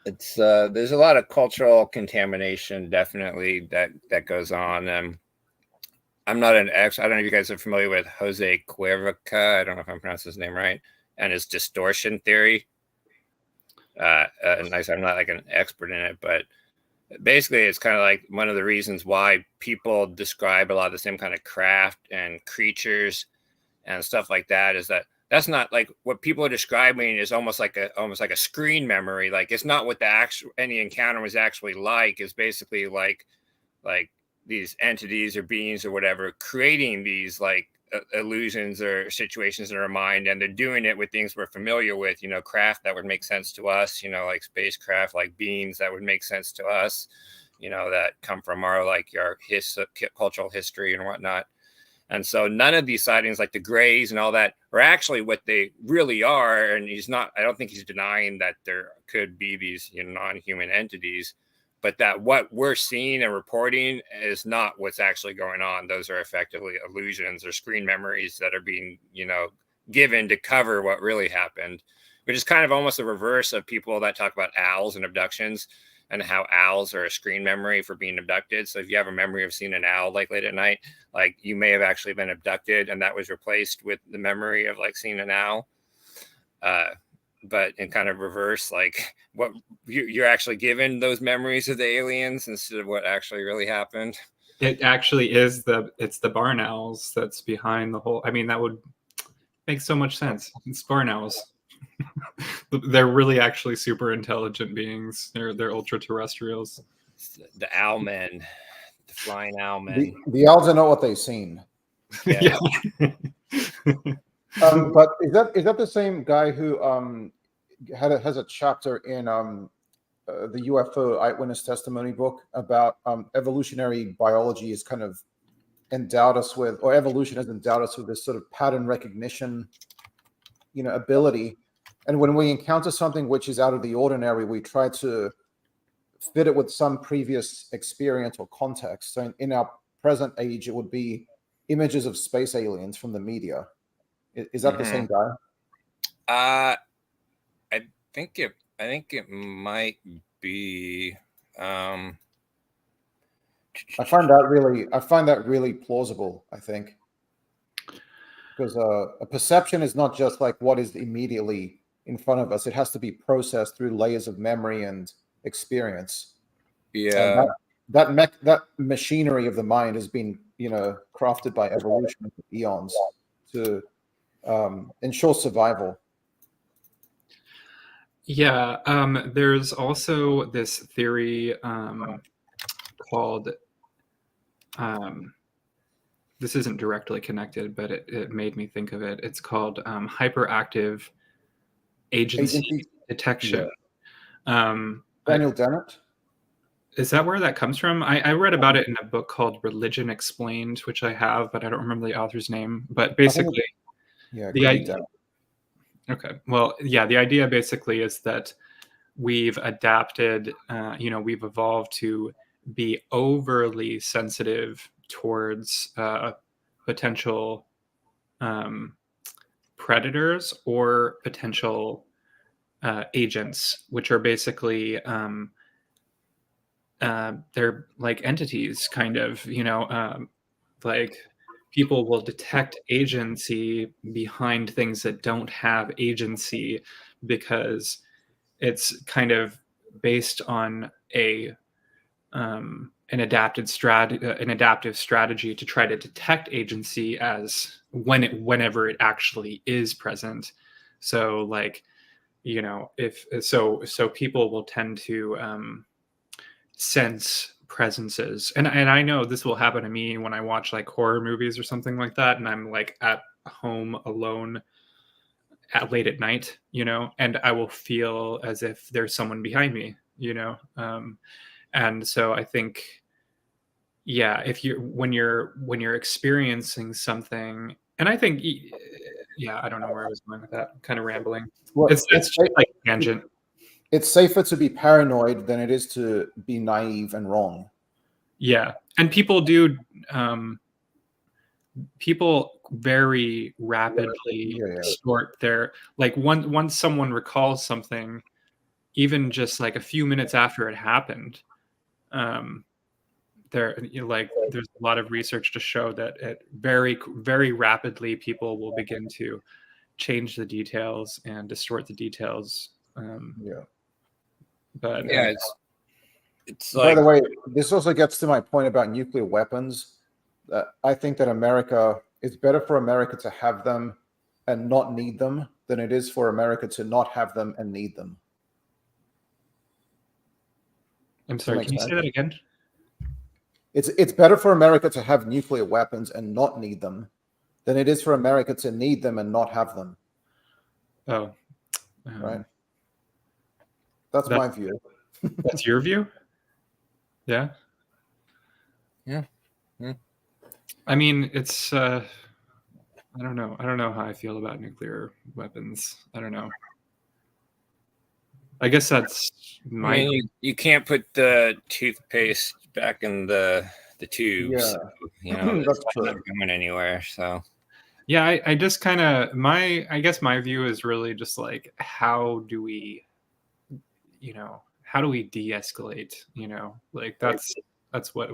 It's there's a lot of cultural contamination, definitely, that goes on. I'm not an ex. I don't know if you guys are familiar with Jose Cuervoca. I don't know if I'm pronouncing his name right, and his distortion theory. Nice. I'm not like an expert in it, but basically, it's kind of like one of the reasons why people describe a lot of the same kind of craft and creatures and stuff like that is that that's not like what people are describing is almost like a screen memory. Like it's not what the actual any encounter was actually like. It's basically like these entities or beings or whatever creating these like illusions or situations in our mind, and they're doing it with things we're familiar with, craft that would make sense to us, like spacecraft, like beings that would make sense to us, that come from our cultural history and whatnot. And so none of these sightings, like the Greys and all that, are actually what they really are. And I don't think he's denying that there could be these non-human entities, but that what we're seeing and reporting is not what's actually going on. Those are effectively illusions or screen memories that are being, given to cover what really happened, which is kind of almost the reverse of people that talk about owls and abductions and how owls are a screen memory for being abducted. So if you have a memory of seeing an owl like late at night, like you may have actually been abducted and that was replaced with the memory of like seeing an owl. But in kind of reverse, like what you're actually given those memories of the aliens instead of what actually really happened. It actually is it's the barn owls that's behind the whole. I mean, that would make so much sense. It's barn owls. They're really actually super intelligent beings. They're ultra terrestrials. The owl men, the flying owl men. The owls are not what they've seen. Yeah. But is that the same guy who has a chapter in the UFO eyewitness testimony book about evolutionary biology is kind of endowed us with, or evolution has endowed us with this sort of pattern recognition, ability. And when we encounter something which is out of the ordinary, we try to fit it with some previous experience or context. So in our present age, it would be images of space aliens from the media. Is that the same guy? I think it might be. I find that really plausible. I think because a perception is not just like what is immediately in front of us. It has to be processed through layers of memory and experience. Yeah. And that machinery of the mind has been, crafted by evolution for eons to ensure survival. Yeah. There's also this theory called. This isn't directly connected, but it made me think of it. It's called hyperactive agency detection. Yeah. Daniel Dennett. Is that where that comes from? I read about it in a book called Religion Explained, which I have, but I don't remember the author's name. But basically, the idea. Okay. Well, yeah, the idea basically is that we've adapted, we've evolved to be overly sensitive towards potential predators or potential agents, which are basically they're like entities, kind of, like people will detect agency behind things that don't have agency because it's kind of based on an adaptive strategy to try to detect agency as whenever it actually is present. So like, if so people will tend to sense presences, and I know this will happen to me when I watch like horror movies or something like that, and I'm like at home alone late at night, and I will feel as if there's someone behind me, and so I think, yeah, if when you're experiencing something, and I think, yeah, I don't know where I was going with that, kind of rambling. Well, it's just like a tangent. It's safer to be paranoid than it is to be naive and wrong. Yeah, and people do. People very rapidly distort their, like, once someone recalls something, even just like a few minutes after it happened, there's a lot of research to show that it very, very rapidly people will begin to change the details and distort the details. But Yeah, it's by like, the way, this also gets to my point about nuclear weapons. I think that it's better for America to have them and not need them than it is for America to not have them and need them. I'm sorry, can you say that again? It's better for America to have nuclear weapons and not need them than it is for America to need them and not have them. Oh, right. That's my view. That's your view? Yeah. Yeah. I mean, it's I don't know. I don't know how I feel about nuclear weapons. I don't know. I guess that's my. I mean, you can't put the toothpaste back in the tube. Yeah, so, you know, that's it's not going anywhere. So yeah, I just kind of I guess my view is really just like, how do we de-escalate? Like that's what,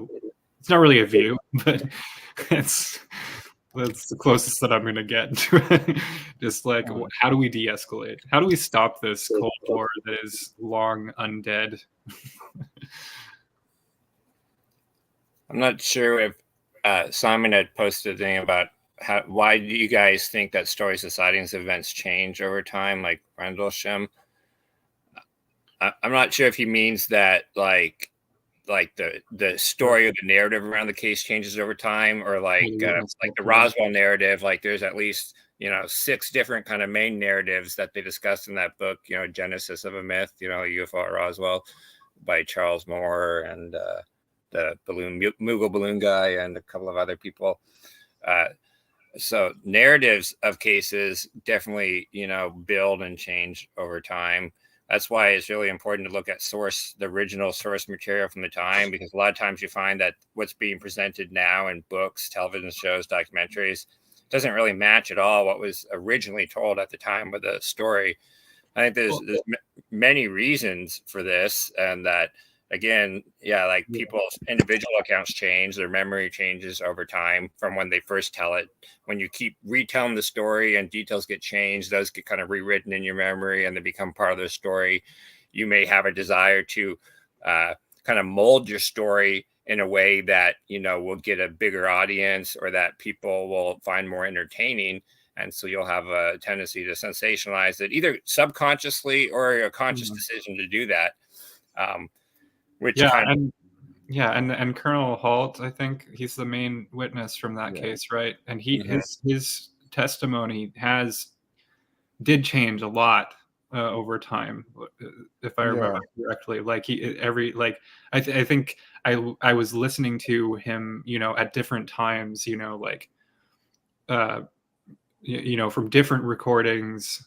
it's not really a view, but that's the closest that I'm gonna get to it. Just like, how do we de-escalate? How do we stop this Cold War that is long undead? I'm not sure if Simon had posted a thing about why do you guys think that stories of sightings events change over time, like Rendlesham? I'm not sure if he means that like the story or the narrative around the case changes over time, or like the Roswell narrative. Like there's at least 6 different kind of main narratives that they discussed in that book. Genesis of a Myth. UFO at Roswell by Charles Moore and the Mughal balloon guy and a couple of other people. So narratives of cases definitely build and change over time. That's why it's really important to look at the original source material from the time, because a lot of times you find that what's being presented now in books, television shows, documentaries doesn't really match at all what was originally told at the time of the story. I think there's many reasons for this, and that again, like people's individual accounts change, their memory changes over time from when they first tell it. When you keep retelling the story and details get changed, those get kind of rewritten in your memory and they become part of the story. You may have a desire to kind of mold your story in a way that, will get a bigger audience or that people will find more entertaining. And so you'll have a tendency to sensationalize it, either subconsciously or a conscious decision to do that. And Colonel Halt, I think he's the main witness from that case, right? And his testimony did change a lot over time, if I remember correctly. Like I think I was listening to him, at different times, from different recordings,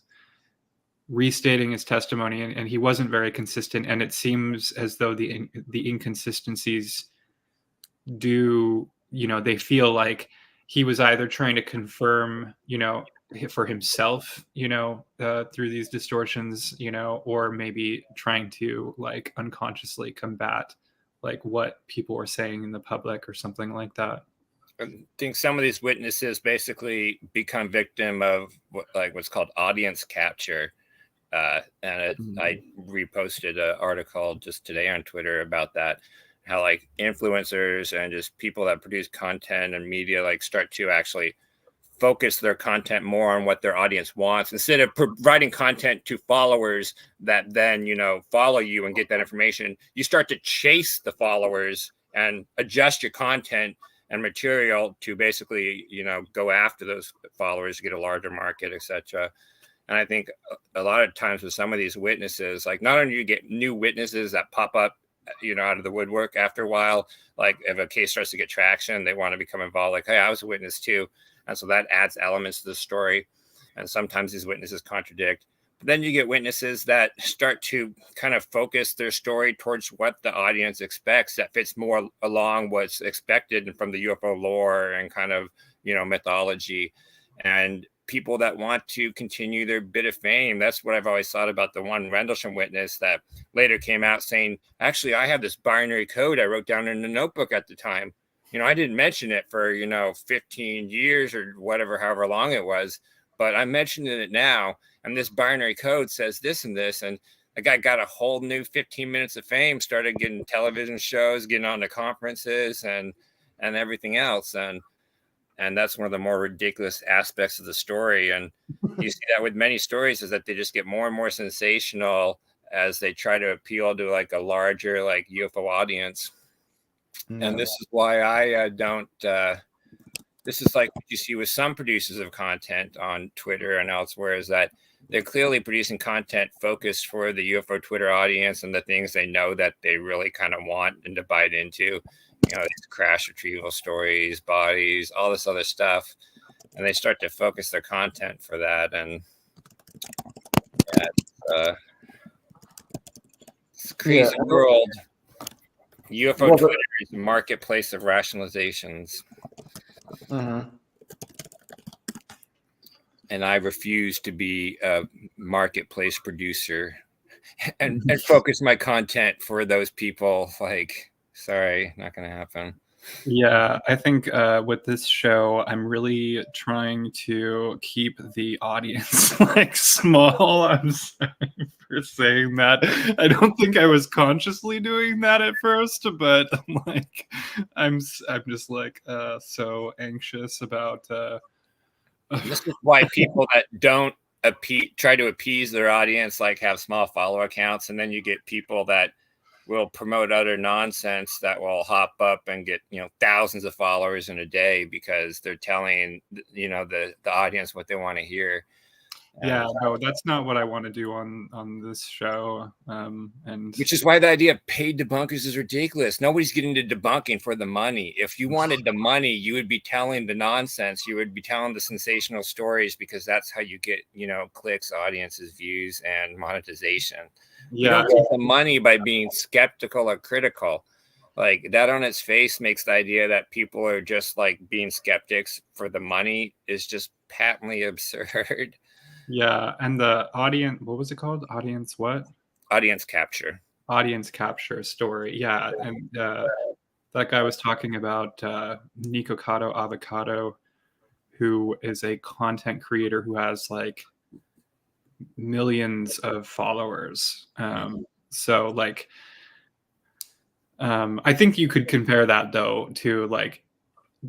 restating his testimony, and he wasn't very consistent, and it seems as though the inconsistencies they feel like he was either trying to confirm for himself through these distortions, or maybe trying to like unconsciously combat like what people were saying in the public or something like that. I think some of these witnesses basically become victim of what's called audience capture. I reposted an article just today on Twitter about that, how like influencers and just people that produce content and media start to actually focus their content more on what their audience wants, instead of providing content to followers that then follow you and get that information. You start to chase the followers and adjust your content and material to basically go after those followers to get a larger market, etc. And I think a lot of times with some of these witnesses, like not only do you get new witnesses that pop up, out of the woodwork after a while, like if a case starts to get traction, they want to become involved. Like, hey, I was a witness too. And so that adds elements to the story. And sometimes these witnesses contradict. But then you get witnesses that start to kind of focus their story towards what the audience expects, that fits more along what's expected from the UFO lore and kind of, mythology. And people that want to continue their bit of fame. That's what I've always thought about the one Rendlesham witness that later came out saying, actually, I have this binary code I wrote down in the notebook at the time. I didn't mention it for, 15 years or whatever, however long it was, but I'm mentioning it now. And this binary code says this and this. And the guy got a whole new 15 minutes of fame, started getting television shows, getting on to conferences and everything else. And that's one of the more ridiculous aspects of the story. And you see that with many stories, is that they just get more and more sensational as they try to appeal to like a larger like UFO audience. And this is why I don't this is like what you see with some producers of content on Twitter and elsewhere, is that they're clearly producing content focused for the UFO Twitter audience and the things they know that they really kind of want and to bite into, these crash retrieval stories, bodies, all this other stuff. And they start to focus their content for that. And it's a crazy world. UFO Twitter is a marketplace of rationalizations. And I refuse to be a marketplace producer and focus my content for those people. Like, sorry, not going to happen. Yeah, I think with this show, I'm really trying to keep the audience like small. I'm sorry for saying that. I don't think I was consciously doing that at first, but like, I'm just like so anxious about. This is why people that don't try to appease their audience, like have small follower accounts, and then you get people that will promote utter nonsense that will hop up and get thousands of followers in a day because they're telling the audience what they want to hear. Yeah, no, that's not what I want to do on this show. And which is why the idea of paid debunkers is ridiculous. Nobody's getting into debunking for the money. If you wanted the money, you would be telling the nonsense. You would be telling the sensational stories, because that's how you get clicks, audiences, views, and monetization. You don't get the money by being skeptical or critical. Like, that on its face makes the idea that people are just like being skeptics for the money is just patently absurd. Yeah, and the audience, what was it called? Audience what? Audience capture. Audience capture story. Yeah, and that guy was talking about Nikocado Avocado, who is a content creator who has like millions of followers. So like, I think you could compare that though to like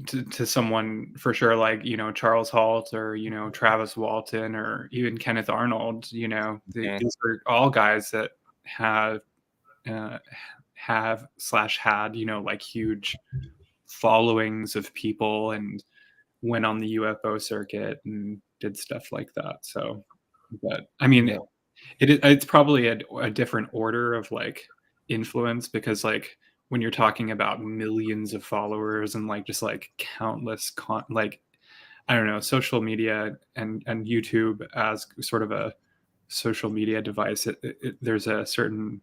to someone for sure, like Charles Halt or Travis Walton or even Kenneth Arnold. These are all guys that have had like huge followings of people and went on the UFO circuit and did stuff like that. So, but I mean, it's probably a different order of like influence, because like when you're talking about millions of followers and like just like countless like I don't know, social media and YouTube as sort of a social media device, there's a certain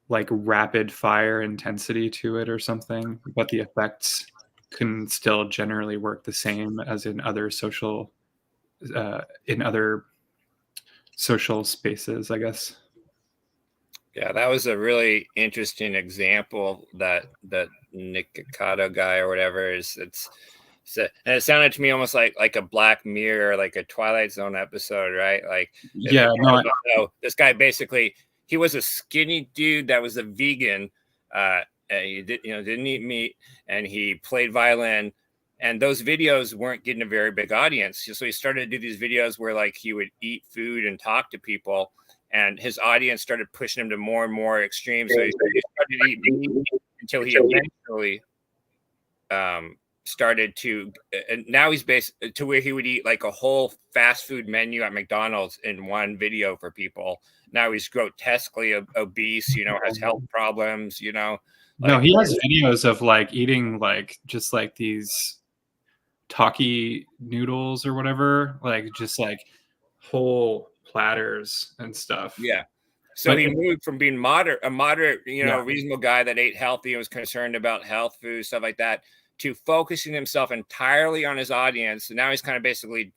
like rapid fire intensity to it or something, but the effects can still generally work the same as in other social spaces, I guess. Yeah, that was a really interesting example that Nikocado guy or whatever is. And it sounded to me almost like a Black Mirror, like a Twilight Zone episode, right? Like, this guy basically, he was a skinny dude that was a vegan. He didn't eat meat, and he played violin. And those videos weren't getting a very big audience. So he started to do these videos where like he would eat food and talk to people, and his audience started pushing him to more and more extremes. So he started to eat meat until he eventually started to, and now he's based to where he would eat like a whole fast food menu at McDonald's in one video for people. Now he's grotesquely obese, has health problems, No, he has videos of like eating like just like these taki noodles or whatever, like just like whole platters and stuff. Yeah. So he moved from being a moderate, reasonable guy that ate healthy and was concerned about health food, stuff like that, to focusing himself entirely on his audience. And now he's kind of basically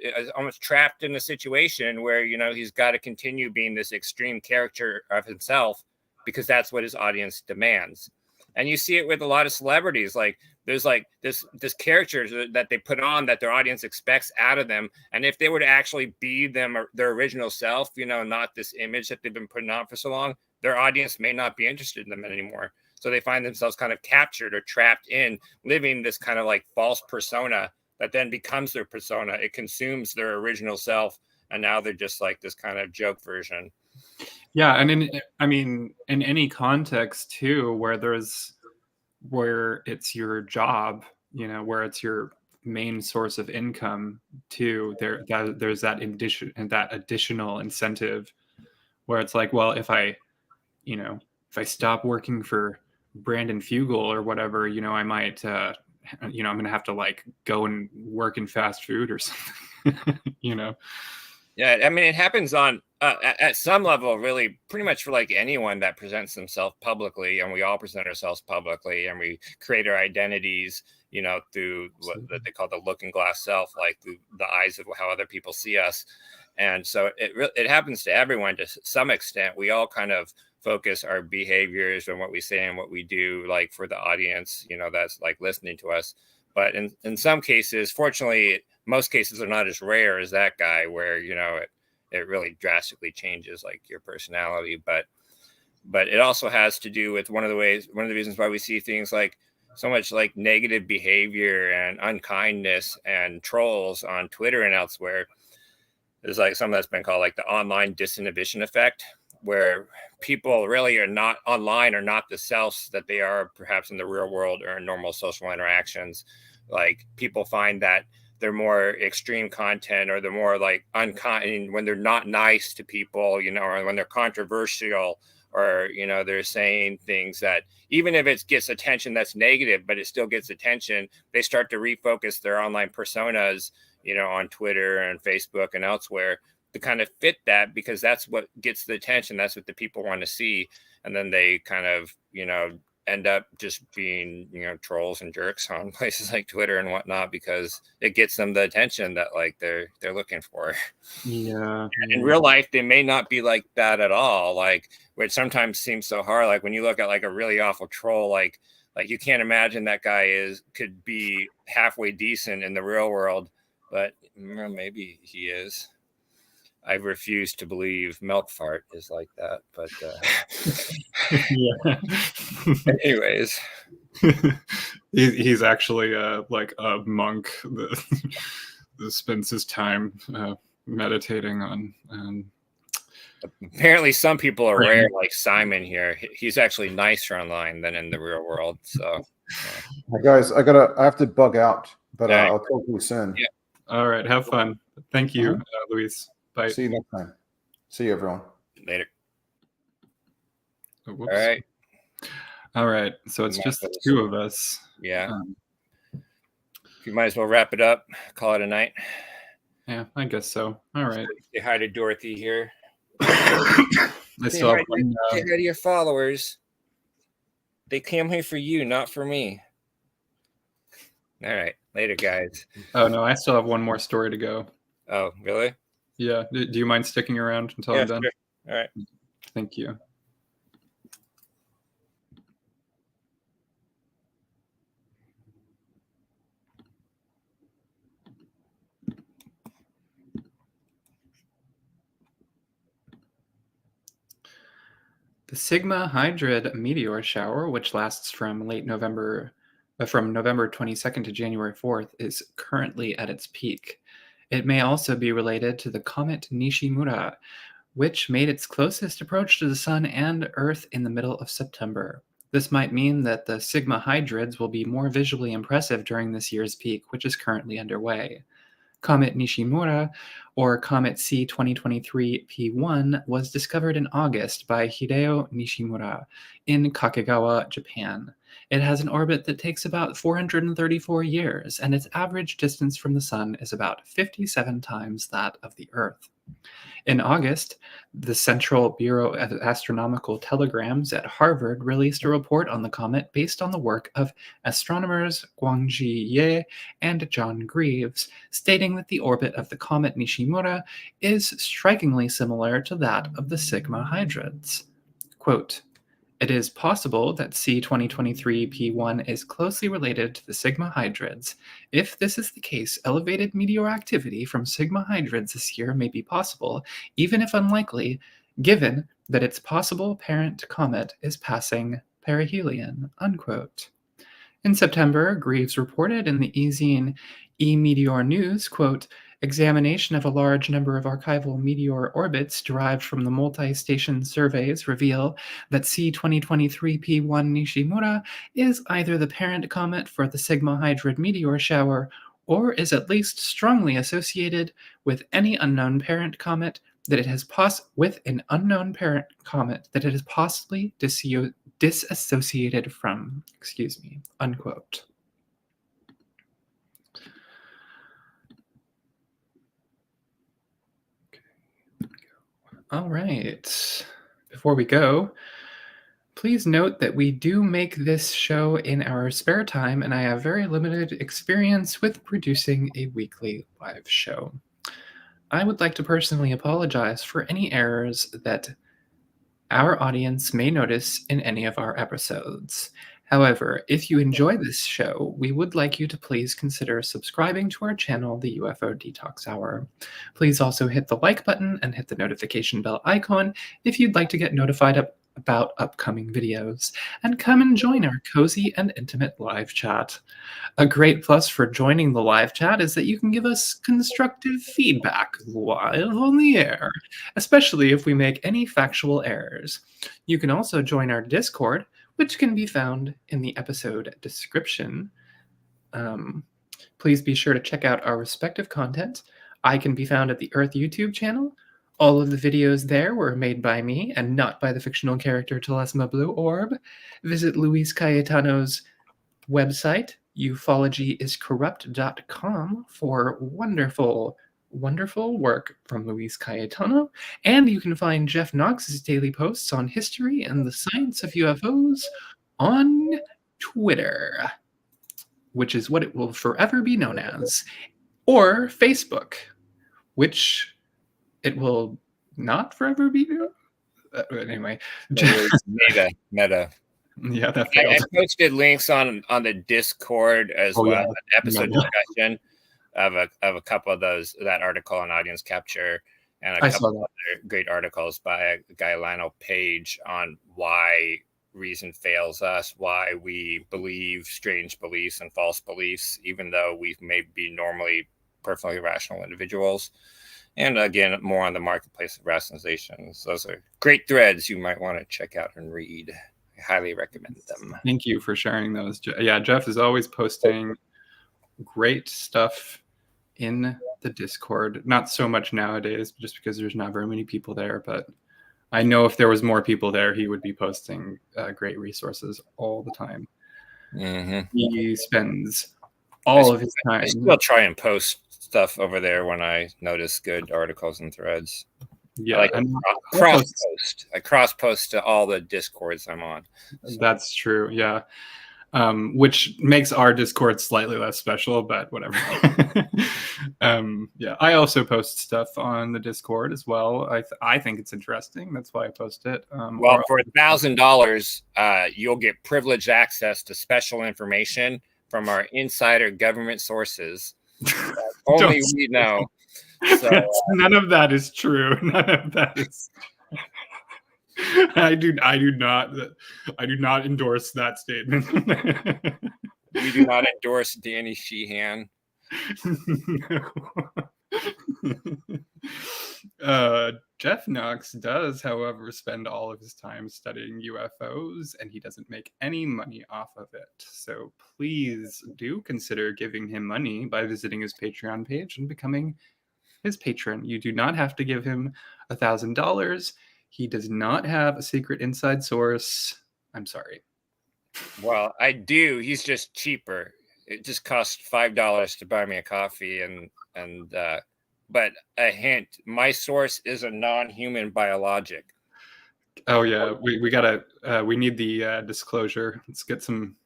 is almost trapped in a situation where, you know, he's got to continue being this extreme character of himself because that's what his audience demands. And you see it with a lot of celebrities. Like there's like this character that they put on that their audience expects out of them. And if they were to actually be them, their original self, you know, not this image that they've been putting on for so long, their audience may not be interested in them anymore. So they find themselves kind of captured or trapped in living this kind of like false persona that then becomes their persona. It consumes their original self. And now they're just like this kind of joke version. Yeah, and in any context too, where it's your job, you know, where it's your main source of income too, there's that additional incentive where it's like, well, if I stop working for Brandon Fugel or whatever, you know, I might I'm gonna have to like go and work in fast food or something. You know. Yeah, I mean, it happens on at some level, really, pretty much for like anyone that presents themselves publicly, and we all present ourselves publicly, and we create our identities, you know, through what they call the looking glass self, like through the eyes of how other people see us. And so it happens to everyone to some extent. We all kind of focus our behaviors and what we say and what we do, like for the audience, you know, that's like listening to us. But in some cases, fortunately, most cases are not as rare as that guy where, you know, it really drastically changes like your personality. But it also has to do with one of the reasons why we see things like so much like negative behavior and unkindness and trolls on Twitter and elsewhere. There's like something that's been called like the online disinhibition effect, where people really are not online, are not the selves that they are perhaps in the real world or in normal social interactions. Like people find that they're more extreme content, or they're more like unkind when they're not nice to people, you know, or when they're controversial, or, you know, they're saying things that even if it gets attention that's negative, but it still gets attention, they start to refocus their online personas, you know, on Twitter and Facebook and elsewhere to kind of fit that, because that's what gets the attention. That's what the people want to see. And then they kind of, you know, end up just being, you know, trolls and jerks on places like Twitter and whatnot, because it gets them the attention that like they're looking for. Yeah. And in real life, they may not be like that at all. Like, which sometimes seems so hard. Like when you look at like a really awful troll, like you can't imagine that guy could be halfway decent in the real world, but maybe he is. I refuse to believe Milk Fart is like that, but yeah. Anyways, he's actually like a monk that spends his time meditating on. Apparently, some people are rare, like Simon here. He's actually nicer online than in the real world. So, Hey guys, I have to bug out, but I'll talk to you soon. Yeah. All right, have fun. Thank you, Luis. Bye. See you next time. See you, everyone. Later. Oh, whoops. All right. So it's just the two of us. Yeah. You might as well wrap it up. Call it a night. Yeah, I guess so. All right. Say hi to Dorothy here. Say hi to your followers. They came here for you, not for me. All right. Later, guys. Oh, no, I still have one more story to go. Oh, really? Yeah. Do you mind sticking around until I'm done? Sure. All right. Thank you. The Sigma Hydrid meteor shower, which lasts from November 22nd to January 4th, is currently at its peak. It may also be related to the comet Nishimura, which made its closest approach to the Sun and Earth in the middle of September. This might mean that the Sigma Hydrids will be more visually impressive during this year's peak, which is currently underway. Comet Nishimura, or Comet C 2023 P1, was discovered in August by Hideo Nishimura in Kakegawa, Japan. It has an orbit that takes about 434 years, and its average distance from the Sun is about 57 times that of the Earth. In August, the Central Bureau of Astronomical Telegrams at Harvard released a report on the comet based on the work of astronomers Guangji Ye and John Greaves, stating that the orbit of the comet Nishimura is strikingly similar to that of the Sigma Hydrids. Quote, "It is possible that C2023P1 is closely related to the Sigma Hydrids. If this is the case, elevated meteor activity from Sigma Hydrids this year may be possible, even if unlikely, given that its possible parent comet is passing perihelion." Unquote. In September, Greaves reported in the e-zine E-Meteor News, quote, "Examination of a large number of archival meteor orbits derived from the multi-station surveys reveal that C2023P1 Nishimura is either the parent comet for the Sigma Hydrid meteor shower or is at least strongly associated with any unknown parent comet that it has with an unknown parent comet that it is possibly disassociated from." Excuse me. Unquote. All right. Before we go, please note that we do make this show in our spare time, and I have very limited experience with producing a weekly live show. I would like to personally apologize for any errors that our audience may notice in any of our episodes. However, if you enjoy this show, we would like you to please consider subscribing to our channel, the UFO Detox Hour. Please also hit the like button and hit the notification bell icon if you'd like to get notified about upcoming videos, and come and join our cozy and intimate live chat. A great plus for joining the live chat is that you can give us constructive feedback live on the air, especially if we make any factual errors. You can also join our Discord, which can be found in the episode description. Please be sure to check out our respective content. I can be found at the Earth YouTube channel. All of the videos there were made by me and not by the fictional character Telesma Blue Orb. Visit Luis Cayetano's website, ufologyiscorrupt.com, for wonderful, wonderful work from Luis Cayetano. And you can find Jeff Knox's daily posts on history and the science of UFOs on Twitter, which is what it will forever be known as, or Facebook, which it will not forever be known. Anyway, Meta. Yeah, that I failed. posted links on the Discord as well, yeah. an episode discussion of a couple of that article on audience capture, and a couple of other great articles by a guy, Lionel Page, on why reason fails us, why we believe strange beliefs and false beliefs, even though we may be normally perfectly rational individuals. And again, more on the marketplace of rationalizations. Those are great threads you might want to check out and read. I highly recommend them. Thank you for sharing those. Yeah, Jeff is always posting great stuff in the Discord. Not so much nowadays, just because there's not very many people there. But I know if there was more people there, he would be posting great resources all the time. Mm-hmm. He spends all of his time. I still try and post stuff over there when I notice good articles and threads. Yeah, I like cross post. I cross post to all the Discords I'm on. So. That's true. Yeah, which makes our Discord slightly less special, but whatever. Yeah, I also post stuff on the Discord as well. I think it's interesting. That's why I post it. Well, for $1,000, you'll get privileged access to special information from our insider government sources. Only we know. So, none of that is true. None of that is. I do not endorse that statement. We do not endorse Danny Sheehan. Jeff Knox does, however, spend all of his time studying UFOs, and he doesn't make any money off of it. So please do consider giving him money by visiting his Patreon page and becoming his patron. You do not have to give him $1,000. He does not have a secret inside source. I'm sorry. Well, I do. He's just cheaper. It just costs $5 to buy me a coffee, and but a hint: my source is a non-human biologic. Oh yeah, we gotta we need the disclosure. Let's get some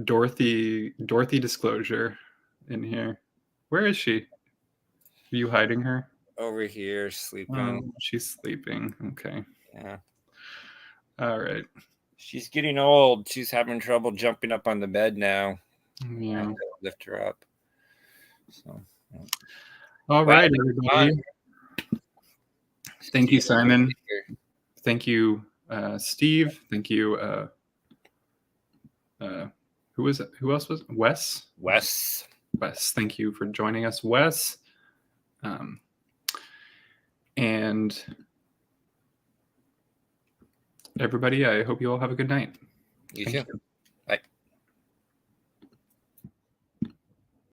Dorothy disclosure in here. Where is she? Are you hiding her? Over here, sleeping. Oh, she's sleeping. Okay. Yeah. All right. She's getting old. She's having trouble jumping up on the bed now. I Yeah. have to lift her up. So, All right, everybody. Thank you, Steve, Simon. Thank you, Steve. Thank you. Who else was it? Wes? Wes. Wes, thank you for joining us, Wes. And everybody, I hope you all have a good night. You Thank too. you.